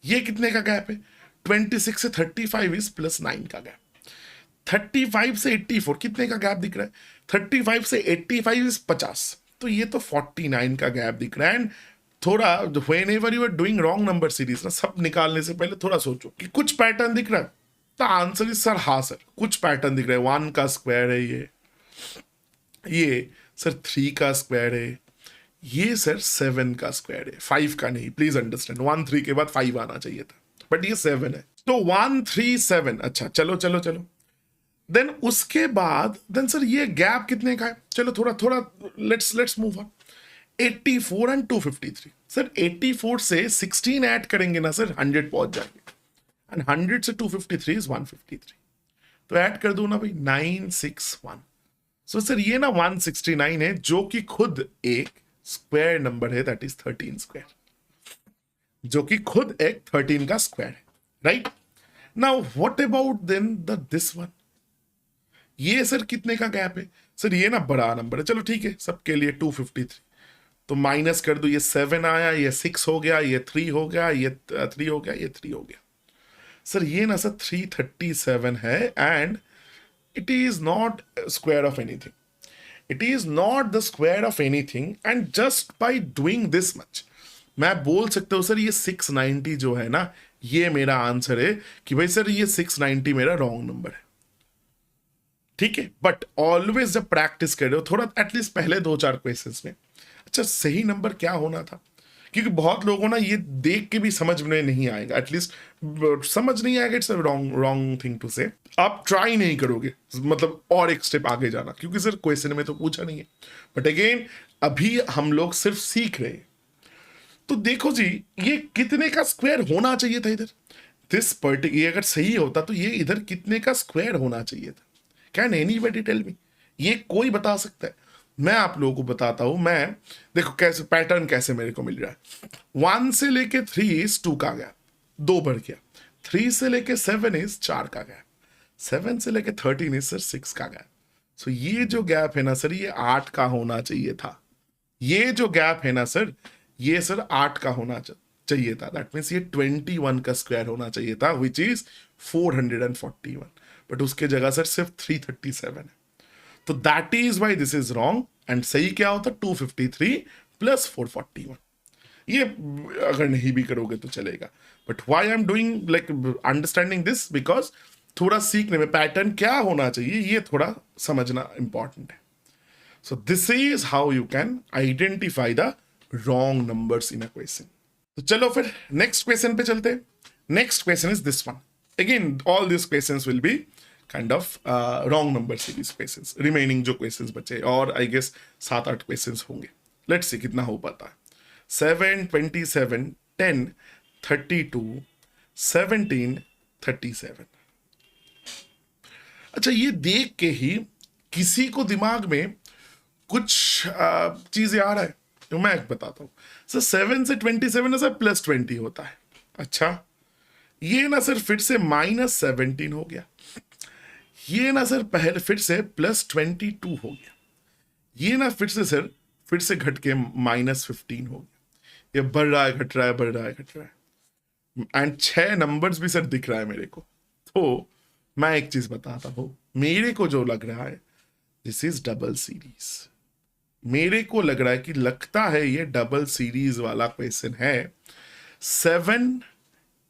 ये कितने का गैप है? 26 से 35 इज +9 का गैप। 35 से 84 कितने का गैप दिख रहा है? 35 से 85 इज 50, तो ये तो 49 का गैप दिख रहा है। एंड थोड़ा whenever you are doing wrong number series ना, सब निकालने से पहले थोड़ा सोचो कि कुछ पैटर्न दिख रहा है। तो आंसर इज सर हाँ सर कुछ पैटर्न दिख रहा है। 1 का स्क्वायर है ये सर 3 का स्क्वायर है, ये सर 7 का स्क्वायर है, 5 का नहीं, प्लीज अंडरस्टैंड। 1 3 के बाद 5 आना चाहिए था, बट ये 7 है, तो 1 3 7। अच्छा चलो चलो चलो, देन उसके बाद देन सर ये गैप कितने का है? चलो थोड़ा थोड़ा let's move on. 84 and 253। Sir 84 से 16 ऐड करेंगे ना सर 100 पहुंच जाएंगे, एंड 100 से 253 इज 153, तो ऐड कर दो ना भाई 961। सो सर ये ना 169 है, जो कि खुद एक स्क्वायर नंबर है, दैट इज 13 स्क्वायर, जो कि खुद एक 13 का स्क्वायर है, right. Now what about then this one? ये सर कितने का गैप है? सर ये ना बड़ा नंबर है, चलो ठीक है सबके लिए 253, तो माइनस कर दो, ये 7 आया, ये 6 हो गया, ये 3 हो गया, ये 3 हो गया, ये 3 हो गया। सर ये ना सर 337 है, and it is not square of anything, it is not the square of anything, and just by doing this much मैं बोल सकता हूं सर ये 690 जो है ना, ये मेरा आंसर है कि भाई सर ये 690 मेरा रॉन्ग नंबर है, ठीक है। बट ऑलवेज जब प्रैक्टिस कर रहे हो थोड़ा एटलीस्ट पहले 2-4 क्वेश्चंस में अच्छा सही नंबर क्या होना था, क्योंकि बहुत लोगों ना ये देख के भी समझ में नहीं आएगा, एटलीस्ट समझ नहीं आएगा, इट्स रॉन्ग थिंग टू से। आप ट्राई नहीं करोगे मतलब और एक स्टेप आगे जाना, क्योंकि सर क्वेश्चन में तो पूछा नहीं है। बट अगेन अभी हम लोग सिर्फ सीख रहे हैं, तो देखो जी ये कितने का स्क्वायर होना चाहिए था इधर, दिस पर्टिकुलर, ये अगर सही होता तो ये इधर कितने का स्क्वायर होना चाहिए था? Can anybody tell me? ये कोई बता सकता है? मैं आप लोगों को बताता हूं। मैं देखो कैसे पैटर्न कैसे मेरे को मिल रहा है। 1 से लेके 3 इज 2 का गैप, 2 बढ़ गया। 3 से लेके 7 इज 4 का गैप। 7 से लेके 13 इज सर 6 का गैप। सो ये जो गैप है ना सर, ये 8 का होना चाहिए था। ये जो गैप है ना सर, ये सर 8 का होना चाहिए था। दैट मीन्स ये 21 का स्क्वायर होना चाहिए था, विच इज 441, बट उसके जगह सर सिर्फ 337 है। तो that is why this is wrong, and सही क्या होता? 253 प्लस 441। ये अगर नहीं भी करोगे तो चलेगा, but why I am doing like understanding this, because थोड़ा सीखने में पैटर्न क्या होना चाहिए ये थोड़ा समझना इंपॉर्टेंट है. सो this is how you can identify the wrong numbers in a question. तो चलो फिर नेक्स्ट क्वेश्चन पे चलते हैं. Next question is this one. Again all this questions will be kind of wrong number series questions. Remaining जो questions बचे और I guess 7-8 questions होंगे. लेट्स सी कितना हो पाता है. 7, 27, 10, 32, 17, 37. अच्छा, ये देख के ही किसी को दिमाग में कुछ चीजें आ रहा है तो मैं बताता हूं. सर 7 से 27 ना सर +20 होता है. अच्छा, ये ना सर फिर से -17 हो गया. ये ना सर पहले फिर से +22 हो गया. ये ना फिर से सर फिर से घट के -15 हो गया. ये बढ़ रहा है, घट रहा है, बढ़ रहा है, घट रहा है. एंड 6 नंबर्स भी सर दिख रहा है मेरे को. तो मैं एक चीज बताता हूं, मेरे को जो लग रहा है दिस इज डबल सीरीज. मेरे को लग रहा है कि लगता है ये डबल सीरीज वाला क्वेश्चन है. 7,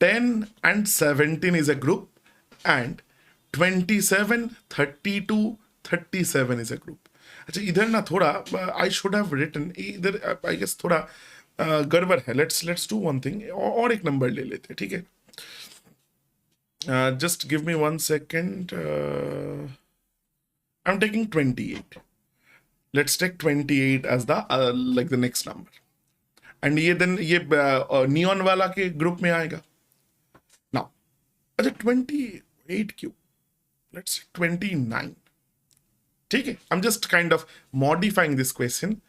10 and 17 is a group and 27, 32, 37 is a group. अच्छा, इधर ना थोड़ा आई शुड हैव रिटन, इधर आई गेस थोड़ा गड़बड़ है. लेट्स डू वन थिंग, और एक नंबर ले लेते हैं, ठीक है. Just give me 1 second. I'm taking 28. Let's take 28 as the like the next number. And ये then ये नियॉन वाला के ग्रुप में आएगा. Now, अच्छा 28 क्यों? Let's say 29. ठीक है. I'm just kind of modifying this question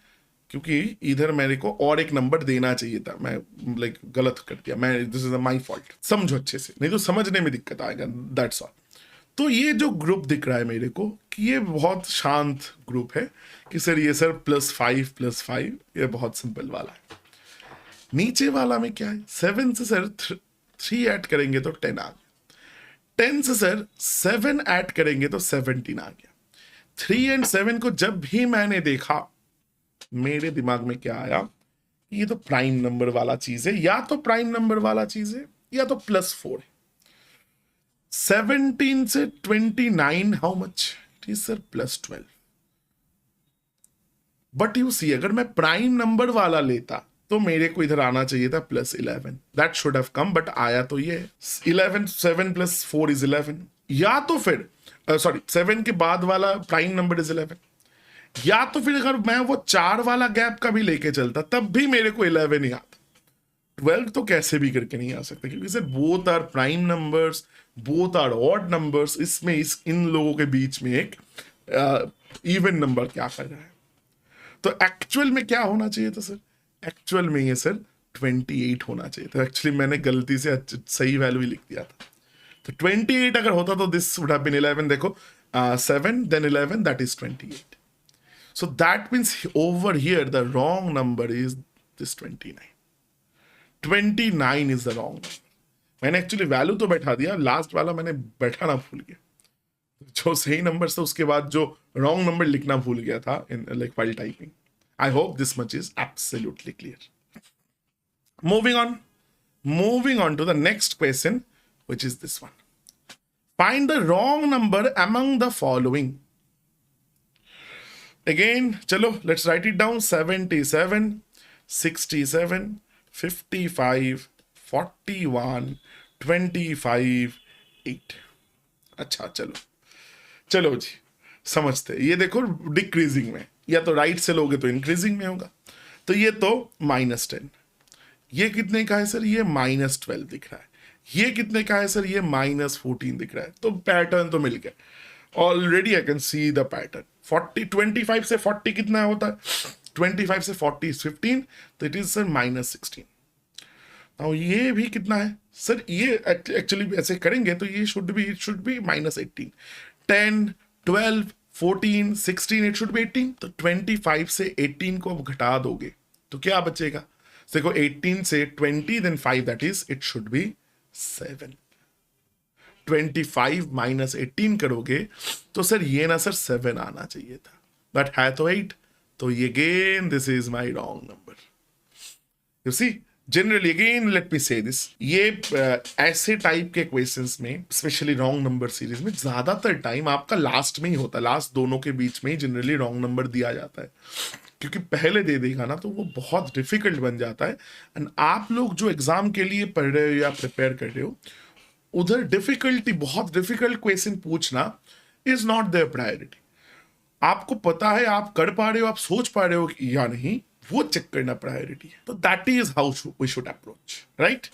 क्योंकि इधर मेरे को और एक नंबर देना चाहिए था. मैं लाइक गलत कर दिया. मैं दिस इज माय फॉल्ट. समझो अच्छे से, नहीं तो समझने में दिक्कत आएगा. That's all. तो ये जो ग्रुप दिख रहा है मेरे को कि ये बहुत शांत ग्रुप है कि सर ये सर +5 ये बहुत सिंपल वाला है. नीचे वाला में क्या है? 7 से सर 3 ऐड करेंगे तो 10 आ गया. 10 से सर 7 ऐड करेंगे तो 17 आ गया. 3 एंड 7 को जब भी मैंने देखा मेरे दिमाग में क्या आया, ये तो प्राइम नंबर वाला चीज है. या तो प्राइम नंबर वाला चीज है या तो +4 है. 17 से 29 how much? It is sir +12. But you see, अगर मैं प्राइम नंबर वाला लेता तो मेरे को इधर आना चाहिए था +11. That should have come, but आया तो ये 11. 7 + 4 इज 11. या तो फिर सॉरी 7 के बाद वाला प्राइम नंबर इज 11. या तो फिर अगर मैं वो 4 वाला गैप का भी लेके चलता तब भी मेरे को 11 ही आता. 12 तो कैसे भी करके नहीं आ सकता क्योंकि sir both are prime numbers, both are odd numbers. इसमें इन लोगों के बीच में एक इवन नंबर क्या कर रहा है. तो एक्चुअल में क्या होना चाहिए था सर? एक्चुअल में ये सर 28 होना चाहिए था. एक्चुअली मैंने गलती से सही वैल्यू ही लिख दिया था. तो 28 अगर होता तो दिस वुड हैव बीन 11. देखो 7 then 11 that is 28. So that means over here the wrong number is this 29. 29 is the wrong number. मैंने एक्चुअली वैल्यू तो बैठा दिया, लास्ट वाला मैंने बैठाना भूल गया. जो सही नंबर था उसके बाद जो रॉन्ग नंबर लिखना भूल गया था in like while typing. I hope this much is absolutely clear. Moving on to the next question, which is this one. Find the wrong number among the following. Again, chalo, let's write it down. 77, 67, 55, 41, 25, 8. अच्छा, चलो जी समझते. ये देखो decreasing में, या तो right से लोगे तो इंक्रीजिंग में होगा. तो ये तो -10. ये कितने का है सर? ये -12 दिख रहा है. ये कितने का है सर? ये -14 दिख रहा है. तो पैटर्न तो मिल गया. Already I can see the pattern. 25 से 40 कितना होता है? 25 से 40 is 15. तो इट इज सर -16. अब ये भी कितना है सर? ये एक्चुअली ऐसे करेंगे तो ये should be -18. 10, 12, 14, 16 it should B 18. तो 25 से 18 को अब घटा दोगे तो क्या बचेगा? देखो 18 से 20 then 5 that is it should be 7. 25 - 18 करोगे तो सर ये ना सर 7 आना चाहिए था, बट है तो 8. तो ये again this is my wrong number. You see generally again let me say this, ये ऐसे टाइप के क्वेश्चंस में स्पेशली रॉन्ग नंबर सीरीज में ज्यादातर टाइम आपका लास्ट में ही होता है, लास्ट दोनों के बीच में ही जनरली रॉन्ग नंबर दिया जाता है, क्योंकि पहले दे देगा ना तो वो बहुत डिफिकल्ट बन जाता है। एंड आप लोग जो एग्जाम के लिए पढ़ रहे हो या प्रिपेयर कर रहे हो, उधर डिफिकल्टी, बहुत डिफिकल्ट क्वेश्चन पूछना इज नॉट देयर प्रायोरिटी। आपको पता है आप कर पा रहे हो, आप सोच पा रहे हो या नहीं, वो चेक करना प्रायोरिटी है। तो that is how we should approach, right.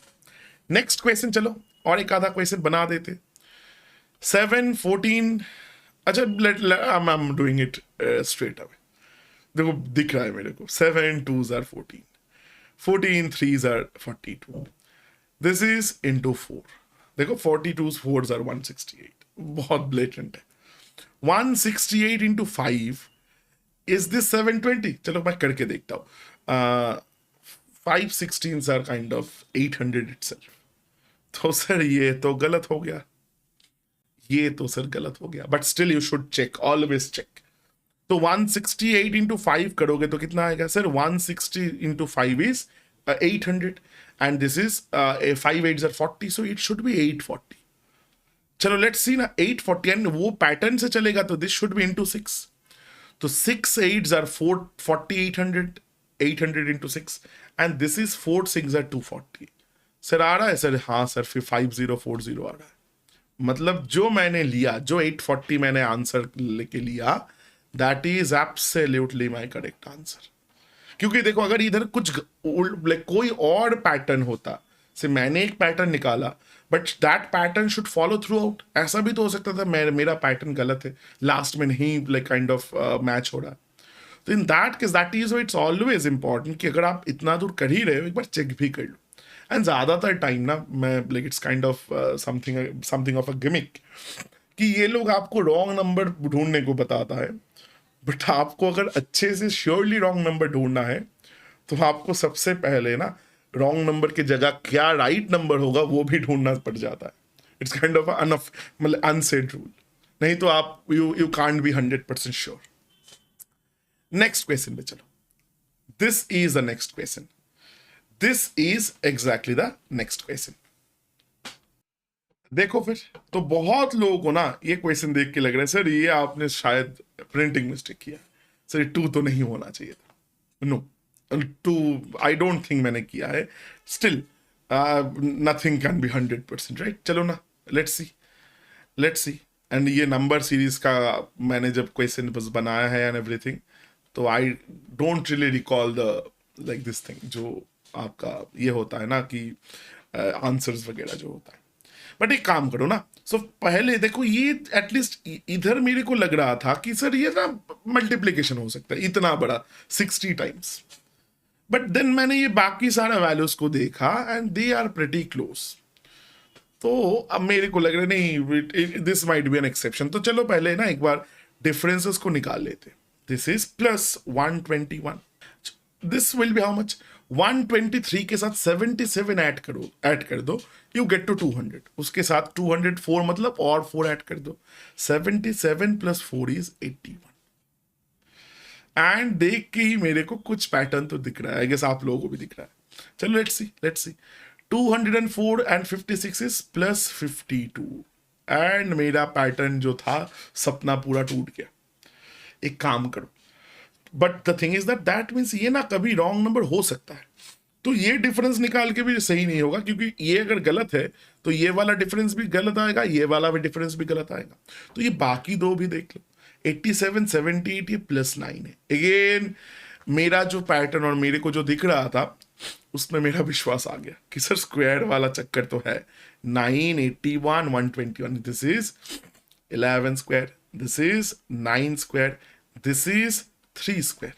Next question, चलो और एक आधा क्वेश्चन बना देते। 7 14, अच्छा I am doing it straight away. देखो दिख रहा है मेरे को, 7 2s are 14, 14 3s are 42, this is into 4। देखो 42s 4s are 168, बहुत ब्लेटेंट है। 168 इंटू 5 इज दिस 720। चलो मैं करके देखता हूँ। 5 16s are kind of 800 itself। तो सर ये तो गलत हो गया, ये तो सर गलत हो गया, but still you should check, always check. तो 168 इंटू 5 करोगे तो कितना आएगा sir? 160 into 5 is 800 and this is 5 8s are 40, so it should be 840। चलो लेट्स सी ना, 840 एंड वो पैटर्न से चलेगा तो दिस शुड बी इंटू 6। तो 6 8s are 40 800, 800 into 6 and this is 4 6s are 240। Sir आ रहा है सर? हाँ सर, फिर 5040 आ रहा है। मतलब जो मैंने लिया, जो 840 मैंने आंसर लेके लिया, that is absolutely my correct answer. क्योंकि देखो अगर इधर कुछ कोई और पैटर्न होता, से मैंने एक पैटर्न निकाला but that pattern should follow through out, ऐसा भी तो हो सकता था मेरा पैटर्न गलत है, लास्ट में नहीं लाइक काइंड ऑफ मैच हो रहा है। तो in that case that is it's always important कि अगर आप इतना दूर कर ही रहे हो, एक बार चेक भी कर लो। एंड ज़्यादातर टाइम ना मैं like it's kind of something of a gimmick कि ये लोग आपको रॉन्ग नंबर ढूंढने को बताता है, बट आपको अगर अच्छे से श्योरली रॉन्ग नंबर ढूंढना है तो आपको सबसे पहले ना रॉन्ग नंबर की जगह क्या राइट नंबर होगा वो भी ढूंढना पड़ जाता है। इट्स काइंड ऑफ मतलब अनसेड रूल, नहीं तो आप you can't be 100% sure. Next question पे चलो, this is the next question, this is exactly the next question. देखो फिर तो बहुत लोगों को ना ये क्वेश्चन देख के लग रहा है सर ये आपने शायद प्रिंटिंग मिस्टेक किया, सर 2 तो नहीं होना चाहिए था। नो, 2 आई डोंट थिंक मैंने किया है। Still nothing can be 100%, right. चलो ना, let's see, let's see. And ये नंबर सीरीज का मैंने जब क्वेश्चन बस बनाया है एंड एवरीथिंग, तो I don't really recall the like this thing जो आपका ये होता है ना कि आंसर्स वगैरह जो होता है। बट एक काम करो ना, सो पहले देखो ये एटलीस्ट इधर मेरे को लग रहा था कि सर ये ना मल्टीप्लीकेशन हो सकता है इतना बड़ा 60 टाइम्स, बट देन मैंने ये बाकी सारा वैल्यूज को देखा and they are pretty close. तो अब मेरे को लग रहा है नहीं, this might be an exception. तो चलो पहले ना एक बार डिफरेंसेस को निकाल लेते। This is plus 121, this will B how much? 123 के साथ 77 ऐड कर दो, यू गेट टू 200। उसके साथ 204 मतलब और 4 ऐड कर दो, 77 प्लस 4 इज 81। एंड देख के ही मेरे को कुछ पैटर्न तो दिख रहा है, आई गेस आप लोगों को भी दिख रहा है। चलो let's see, let's see. 204 and 56 is plus 52 and मेरा पैटर्न जो था सपना पूरा टूट गया। एक काम करो, but the thing is that means ये ना कभी रॉन्ग नंबर हो सकता है, तो ये डिफरेंस निकाल के भी सही नहीं होगा, क्योंकि ये अगर गलत है तो ये वाला डिफरेंस भी गलत आएगा, ये वाला भी डिफरेंस भी गलत आएगा। तो ये बाकी दो भी देख लो, 87 78 ये प्लस 9 है। अगेन मेरा जो पैटर्न और मेरे को जो दिख रहा था उसमें मेरा विश्वास आ गया कि सर स्क्वायर वाला चक्कर तो है। 9 81 121, this is 11 square, this is 9 square, this is 3 square.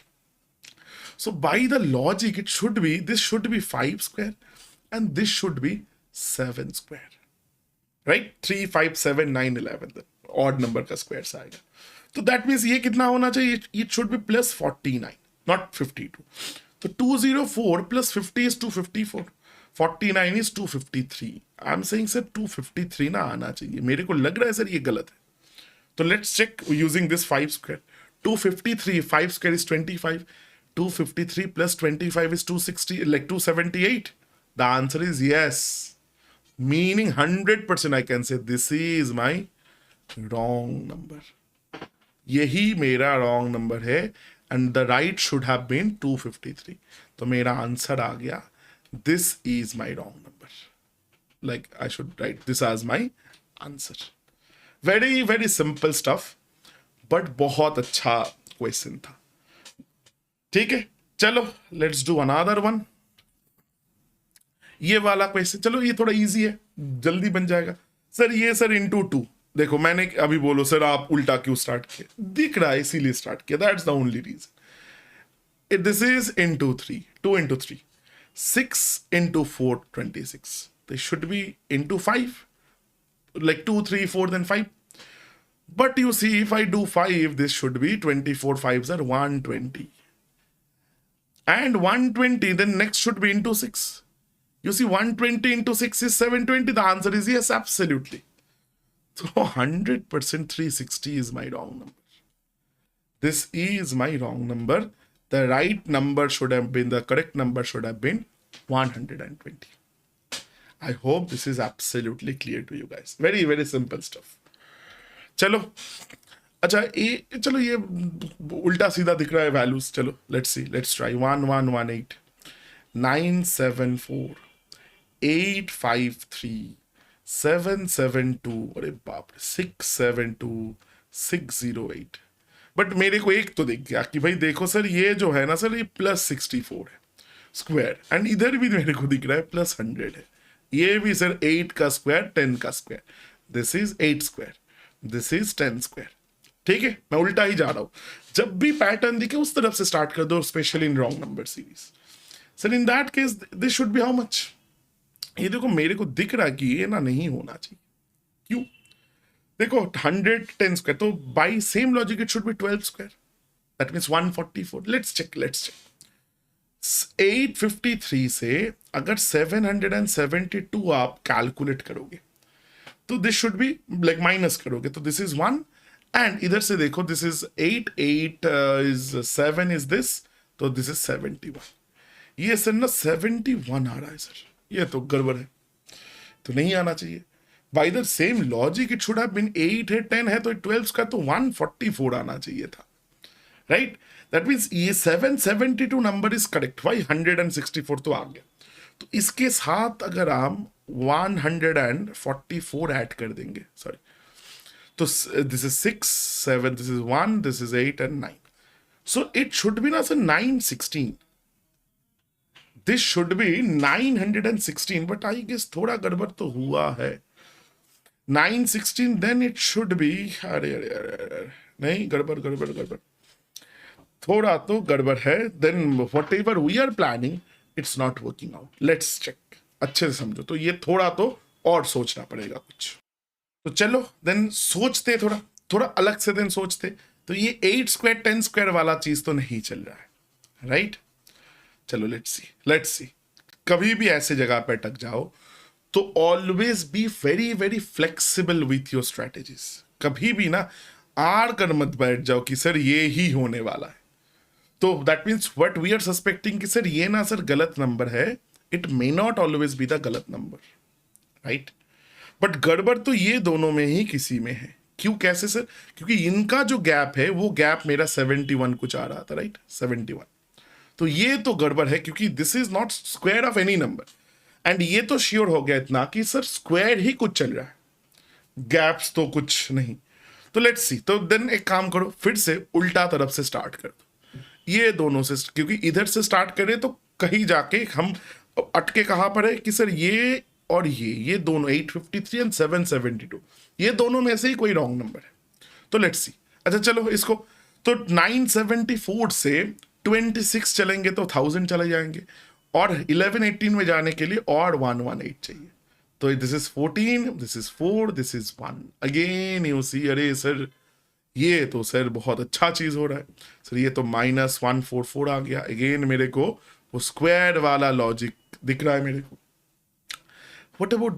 So by the logic, this should be 5 square and this should be 7 square. Right? 3, 5, 7, 9, 11. The odd number का square से आएगा. तो that means ये कितना होना चाहिए? It should be plus 49, not 52. तो 204 plus 50 is 254. 49 is 253. I'm saying sir 253 ना आना चाहिए. मेरे को लग रहा है सर ये गलत है. तो let's check using this 5 square. 253, 5 square is 25. 253 plus 25 is 260, like 278. The answer is yes. Meaning 100% I can say this is my wrong number. यही मेरा wrong number है and the right should have been 253. तो मेरा answer आ गया this is my wrong number. Like I should write this as my answer. Very very simple stuff, but बहुत अच्छा question था. ठीक है, चलो लेट्स डू अनदर वन. ये वाला क्वेश्चन चलो ये थोड़ा इजी है, जल्दी बन जाएगा. सर ये सर इंटू टू, देखो मैंने अभी बोलो सर आप उल्टा क्यों स्टार्ट किया, दिख रहा है इसीलिए स्टार्ट किया, that's the only reason. This is into three, 2 into 3, 6 into 4, 26. This should be into 5, like 2 3 4 then 5. But you see, if I do 5, this should be 24 5s are 120. And 120, then next should be into 6. You see, 120 into 6 is 720. The answer is yes, absolutely. So 100% 360 is my wrong number. This is my wrong number. The right number should have been, the correct number should have been 120. I hope this is absolutely clear to you guys. Very, very simple stuff. चलो अच्छा ये चलो ये उल्टा सीधा दिख रहा है वैल्यूज. चलो लेट्स सी, लेट्स ट्राई. 1118, 974, 853, 772, अरे बाप रे 672, 608. बट मेरे को एक तो दिख गया कि भाई देखो सर ये जो है ना सर ये +64 है स्क्वायर, एंड इधर भी मेरे को दिख रहा है +100 है. ये भी सर 8 का स्क्वायर 10 का square, this is 8 square, this is 10 square. ठीक है, मैं उल्टा ही जा रहा हूं. जब भी पैटर्न दिखे उस तरफ से स्टार्ट कर दो, specially in wrong number series. Sir in that case this should B how much. ये देखो मेरे को दिख रहा है कि ये ना नहीं होना चाहिए. क्यों? देखो 100 10 स्क्वायर, तो by same logic it should be 12 square, that means 144. Let's check. 853 से अगर 772 आप कैलकुलेट करोगे तो this should be like minus करोगे तो दिस इज 1, एंड इधर से देखो this is 8 8 is 7 is this, तो दिस इज 71. ये सर ना 71 आ रहा है सर, ये तो गड़बड़ है, तो नहीं आना चाहिए. By the same logic it should have been 8 है 10 है तो 12 का तो 144 आना चाहिए था, राइट? दैट मीन्स ये 772 नंबर इज करेक्ट. वाई 164 तो आ गया, तो इसके साथ अगर हम 144 ऐड कर देंगे, सॉरी, तो this is 6 7, this is 1, this is 8 and 9. So it should be ना sir 916. This should be 916, but I guess थोड़ा गड़बड़ तो हुआ है. 916 then it should be, अरे नहीं, गड़बड़ थोड़ा तो गड़बड़ है. Then whatever we are planning, it's not working out. Let's check. अच्छे से समझो, तो ये थोड़ा तो और सोचना पड़ेगा कुछ. तो चलो देन सोचते, थोड़ा अलग से देन सोचते. तो ये 8 स्क्वायर 10 स्क्वायर वाला चीज तो नहीं चल रहा है, राइट? चलो लेट्स सी. कभी भी ऐसे जगह पे अटक जाओ तो always be very very flexible with your strategies. कभी भी ना आड़ कर मत बैठ जाओ कि सर ये ही होने वाला है. तो that means what we are suspecting कि सर ये ना सर गलत नंबर है. It may not always be the गलत नंबर, राइट? बट गड़बड़ तो ये दोनों में ही किसी में है. क्यों, कैसे सर? क्योंकि इनका जो गैप है वो गैप मेरा 71 कुछ आ रहा था, राइट? 71. तो ये तो गड़बड़ है क्योंकि this is not square of any number, and ये तो श्योर हो गया इतना कि सर स्क्वायर ही कुछ चल रहा है, गैप्स तो कुछ नहीं. तो लेट्स सी. तो देन एक काम करो, फिर से उल्टा तरफ से स्टार्ट कर दो. ये दोनों से, क्योंकि इधर से स्टार्ट करें तो कहीं जाके हम अटके कहां पर है कि सर ये और ये दोनों 853 एंड 772, ये दोनों में से ही कोई रॉन्ग नंबर है. तो लेट्स सी. अच्छा चलो इसको, तो 974 से 26 चलेंगे तो 1000 चले जाएंगे, और 1118 में जाने के लिए और 118 चाहिए. तो this is 14, this is 4, this is 1. Again you see, अरे सर ये तो सर बहुत अच्छा चीज हो रहा है सर. ये तो -144 आ गया. अगेन मेरे को वो स्क्वायर वाला लॉजिक दिख रहा है मेरे को. What about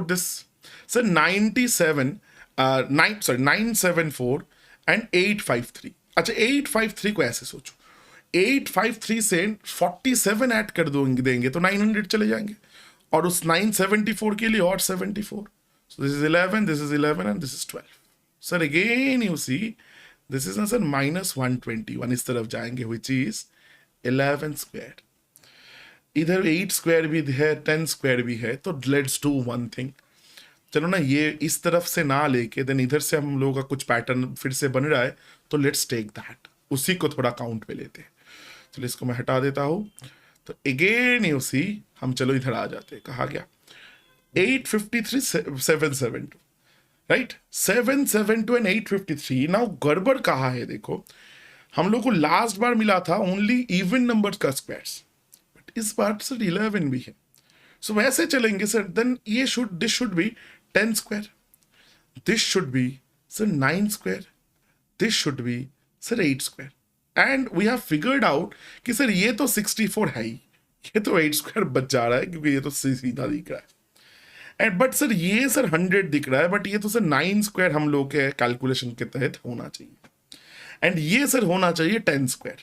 this? Sir, 974 and 853. अच्छा 853 को ऐसे सोचो, 853 से 47 ऐड कर देंगे तो 900 चले जाएंगे, और उस 974 के लिए और 74. So this is 11, this is 11 and this is 12. Sir, again you see this is sir minus 121 इस तरफ जाएंगे, which is 11 square. इधर 8 स्क्वायर भी है, 10 स्क्वायर भी है. तो लेट्स डू वन थिंग. चलो ना, ये इस तरफ से ना लेके देन इधर से हम लोगों का कुछ पैटर्न फिर से बन रहा है, तो लेट्स टेक दैट, उसी को थोड़ा काउंट पे लेते हैं. चलो इसको मैं हटा देता हूँ. तो अगेन यू सी हम चलो इधर आ जाते हैं. कहा गया 853 772, राइट. 772 एंड 853. नाउ गड़बड़ कहाँ है देखो, हम लोग को लास्ट बार मिला था ओनली इवन नंबर का स्क्वायर्स, बट इस बार सर 11 भी है. सो वैसे चलेंगे सर, देन ये this should be 10 square, this should be sir 9 square, this should be sir 8 square. And we have figured out कि सर ये तो 64 है ही, ये तो 8 स्क्वायर बच जा रहा है क्योंकि ये तो सीधा दिख रहा है. एंड बट सर ये सर 100 दिख रहा है, बट ये तो सर 9 स्क्वायर हम लोग के कैलकुलेशन के तहत होना चाहिए. एंड ये सर होना चाहिए 10 स्क्वायर.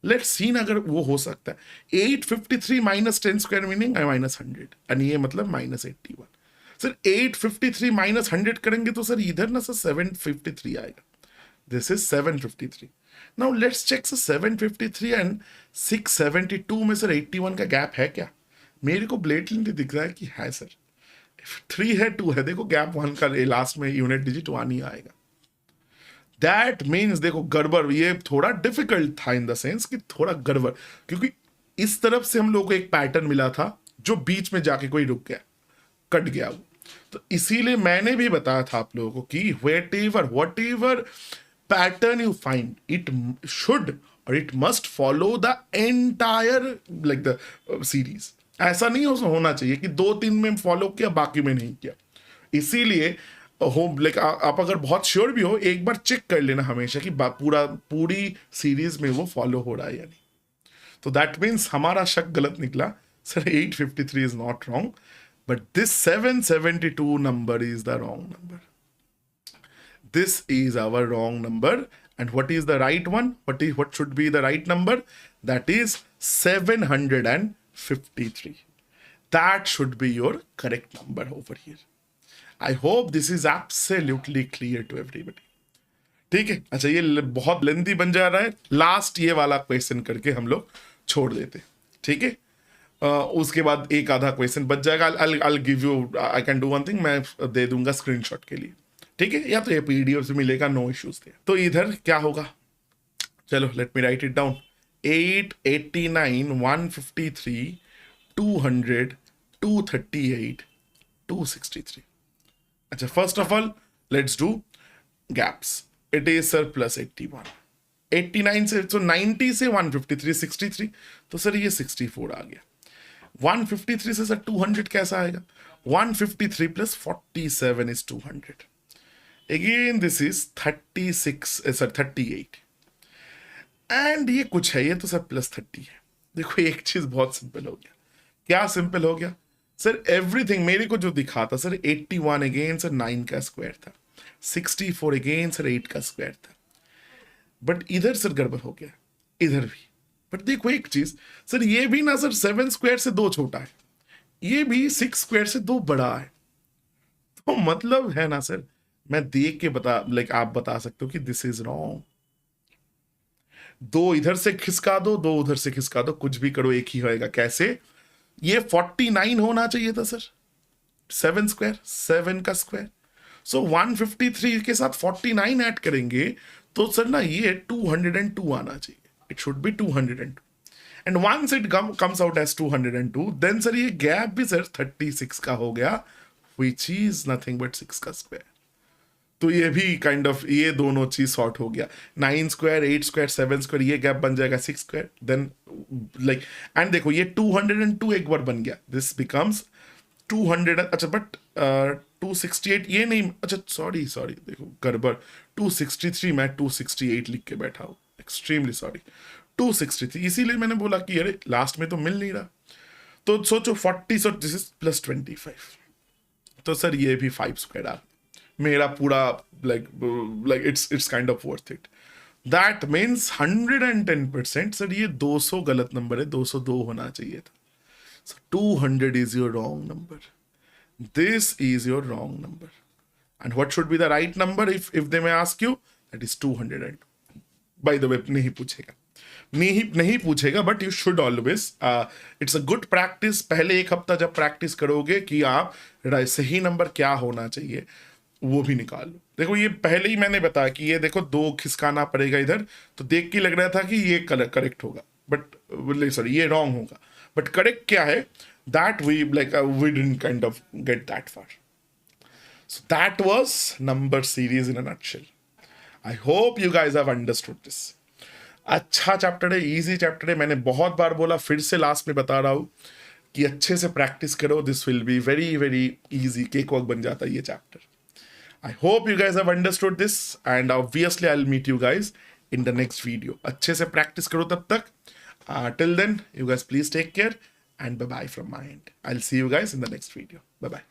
लेट्स सी अगर वो हो सकता है. 853 minus 10 square meaning minus 100, and ये मतलब माइनस 81. सर 853 माइनस 100 करेंगे तो सर इधर ना सर 753 आएगा. This is 753. Now let's check sir 753 and 672 में सर 81 का गैप है क्या? मेरे को ब्लेटली दिख रहा है कि है सर. 3 है 2 है, देखो गैप 1 का लास्ट में यूनिट डिजिट 1 ही आएगा. दैट मीन्स देखो गड़बड़, ये थोड़ा डिफिकल्ट था इन द सेंस कि थोड़ा गड़बड़, क्योंकि इस तरफ से हम लोग को एक पैटर्न मिला था जो बीच में जाके कोई रुक गया, कट गया वो. तो इसीलिए मैंने भी बताया था आप लोगों को कि whatever pattern you find, it should और it must follow the entire like the series. ऐसा नहीं होना चाहिए कि 2-3 में फॉलो किया बाकी में नहीं किया. इसीलिए हो लाइक आप अगर बहुत श्योर भी हो, एक बार चेक कर लेना हमेशा कि पूरी सीरीज में वो फॉलो हो रहा है या नहीं. तो दैट मीन्स हमारा शक गलत निकला. Sir 853 is not wrong, but this 772 number is the wrong number. This is our wrong number. And what is the right one? What should be the right number? That is 753. That should be your correct number over here. I hope this is absolutely clear to everybody. ठीक है. अच्छा ये बहुत lengthy बन जा रहा है, last ये वाला क्वेश्चन करके हम लोग छोड़ देते. ठीक है. उसके बाद एक आधा क्वेश्चन बच जाएगा. I'll give you, I can do one thing, मैं दे दूंगा स्क्रीनशॉट के लिए. ठीक है, या तो ये पीडीएफ से मिलेगा, नो इश्यूज थे. तो इधर क्या होगा, चलो let me write it down. 889 153 200 238 263. अच्छा first of all let's do gaps. It is sir plus 81. 89 से तो 90 से 153 63, तो सर ये 64 आ गया. 153 से सर 200 कैसा आएगा? 153 plus 47 is 200. Again this is 38. And ये कुछ है, ये तो सर प्लस 30 है. देखो एक चीज बहुत सिंपल हो गया. क्या सिंपल हो गया सर? एवरीथिंग मेरे को जो दिखा था सर 81 अगेन सर 9 का स्क्वायर था, 64 अगेन सर 8 का स्क्वायर था. बट इधर सर गड़बड़ हो गया, इधर भी. बट देखो एक चीज सर, ये भी ना सर 7 स्क्वायर से 2 छोटा है, ये भी 6 स्क्वायर से 2 बड़ा है. तो मतलब है ना सर, मैं देख के लाइक आप बता सकते हो कि दिस इज रॉन्ग. 2 इधर से खिसका दो, 2 उधर से खिसका दो, कुछ भी करो एक ही होएगा. कैसे? ये 49 होना चाहिए था सर. 7 स्क्वायर, 7 का स्क्वायर. सो 153 के साथ 49 ऐड करेंगे तो सर ना ये 202 आना चाहिए. It should be 202. And once it comes out as 202, then sir ये गैप भी सर 36 का हो गया, व्हिच इज नथिंग बट 6 का स्क्वायर. तो ये भी काइंड ऑफ ये दोनों चीज सॉर्ट हो गया. 9 स्क्वायर, 8 स्क्वायर, 7 स्क्वायर, ये गैप बन जाएगा 6 स्क्वायर. देन लाइक एंड देखो ये 202 एक बार बन गया, दिस बिकम्स 200. अच्छा बट 268 ये नहीं, अच्छा सॉरी देखो गड़बड़. 263 मैं 268 लिख के बैठा हूँ, एक्सट्रीमली सॉरी. 263 इसीलिए मैंने बोला कि अरे लास्ट में तो मिल नहीं रहा. तो सोचो 40, सो दिस इज प्लस 25. तो सर ये भी 5 स्क्वायर आ मेरा पूरा like it's kind of worth it. That means 110%। Sir ये 200 गलत नंबर है, 202 होना चाहिए था। So 200 is your wrong number. This is your wrong number. And what should be the right number if they may ask you? That is 200. By the way, नहीं पूछेगा, नहीं पूछेगा, but you should always, it's a good practice. पहले एक हफ्ता जब practice करोगे कि आप सही नंबर क्या होना चाहिए वो भी निकाल लो। देखो ये पहले ही मैंने बताया कि ये देखो 2 खिसकाना पड़ेगा इधर, तो देख के लग रहा था कि ये करेक्ट होगा, बट सॉरी ये रॉन्ग होगा, बट करेक्ट क्या है, that we like we didn't kind of get that far. So that was number series in a nutshell. I hope you guys have understood this. अच्छा chapter है, easy chapter है। मैंने बहुत बार बोला, फिर से लास्ट में बता रहा हूँ कि अच्छे से प्रैक्टिस करो, this will be very very easy, cake walk बन जाता है ये chapter. I hope you guys have understood this and obviously I will meet you guys in the next video. अच्छे से प्रैक्टिस करो तब तक। Till then you guys please take care and bye bye from my end. I'll see you guys in the next video. Bye bye.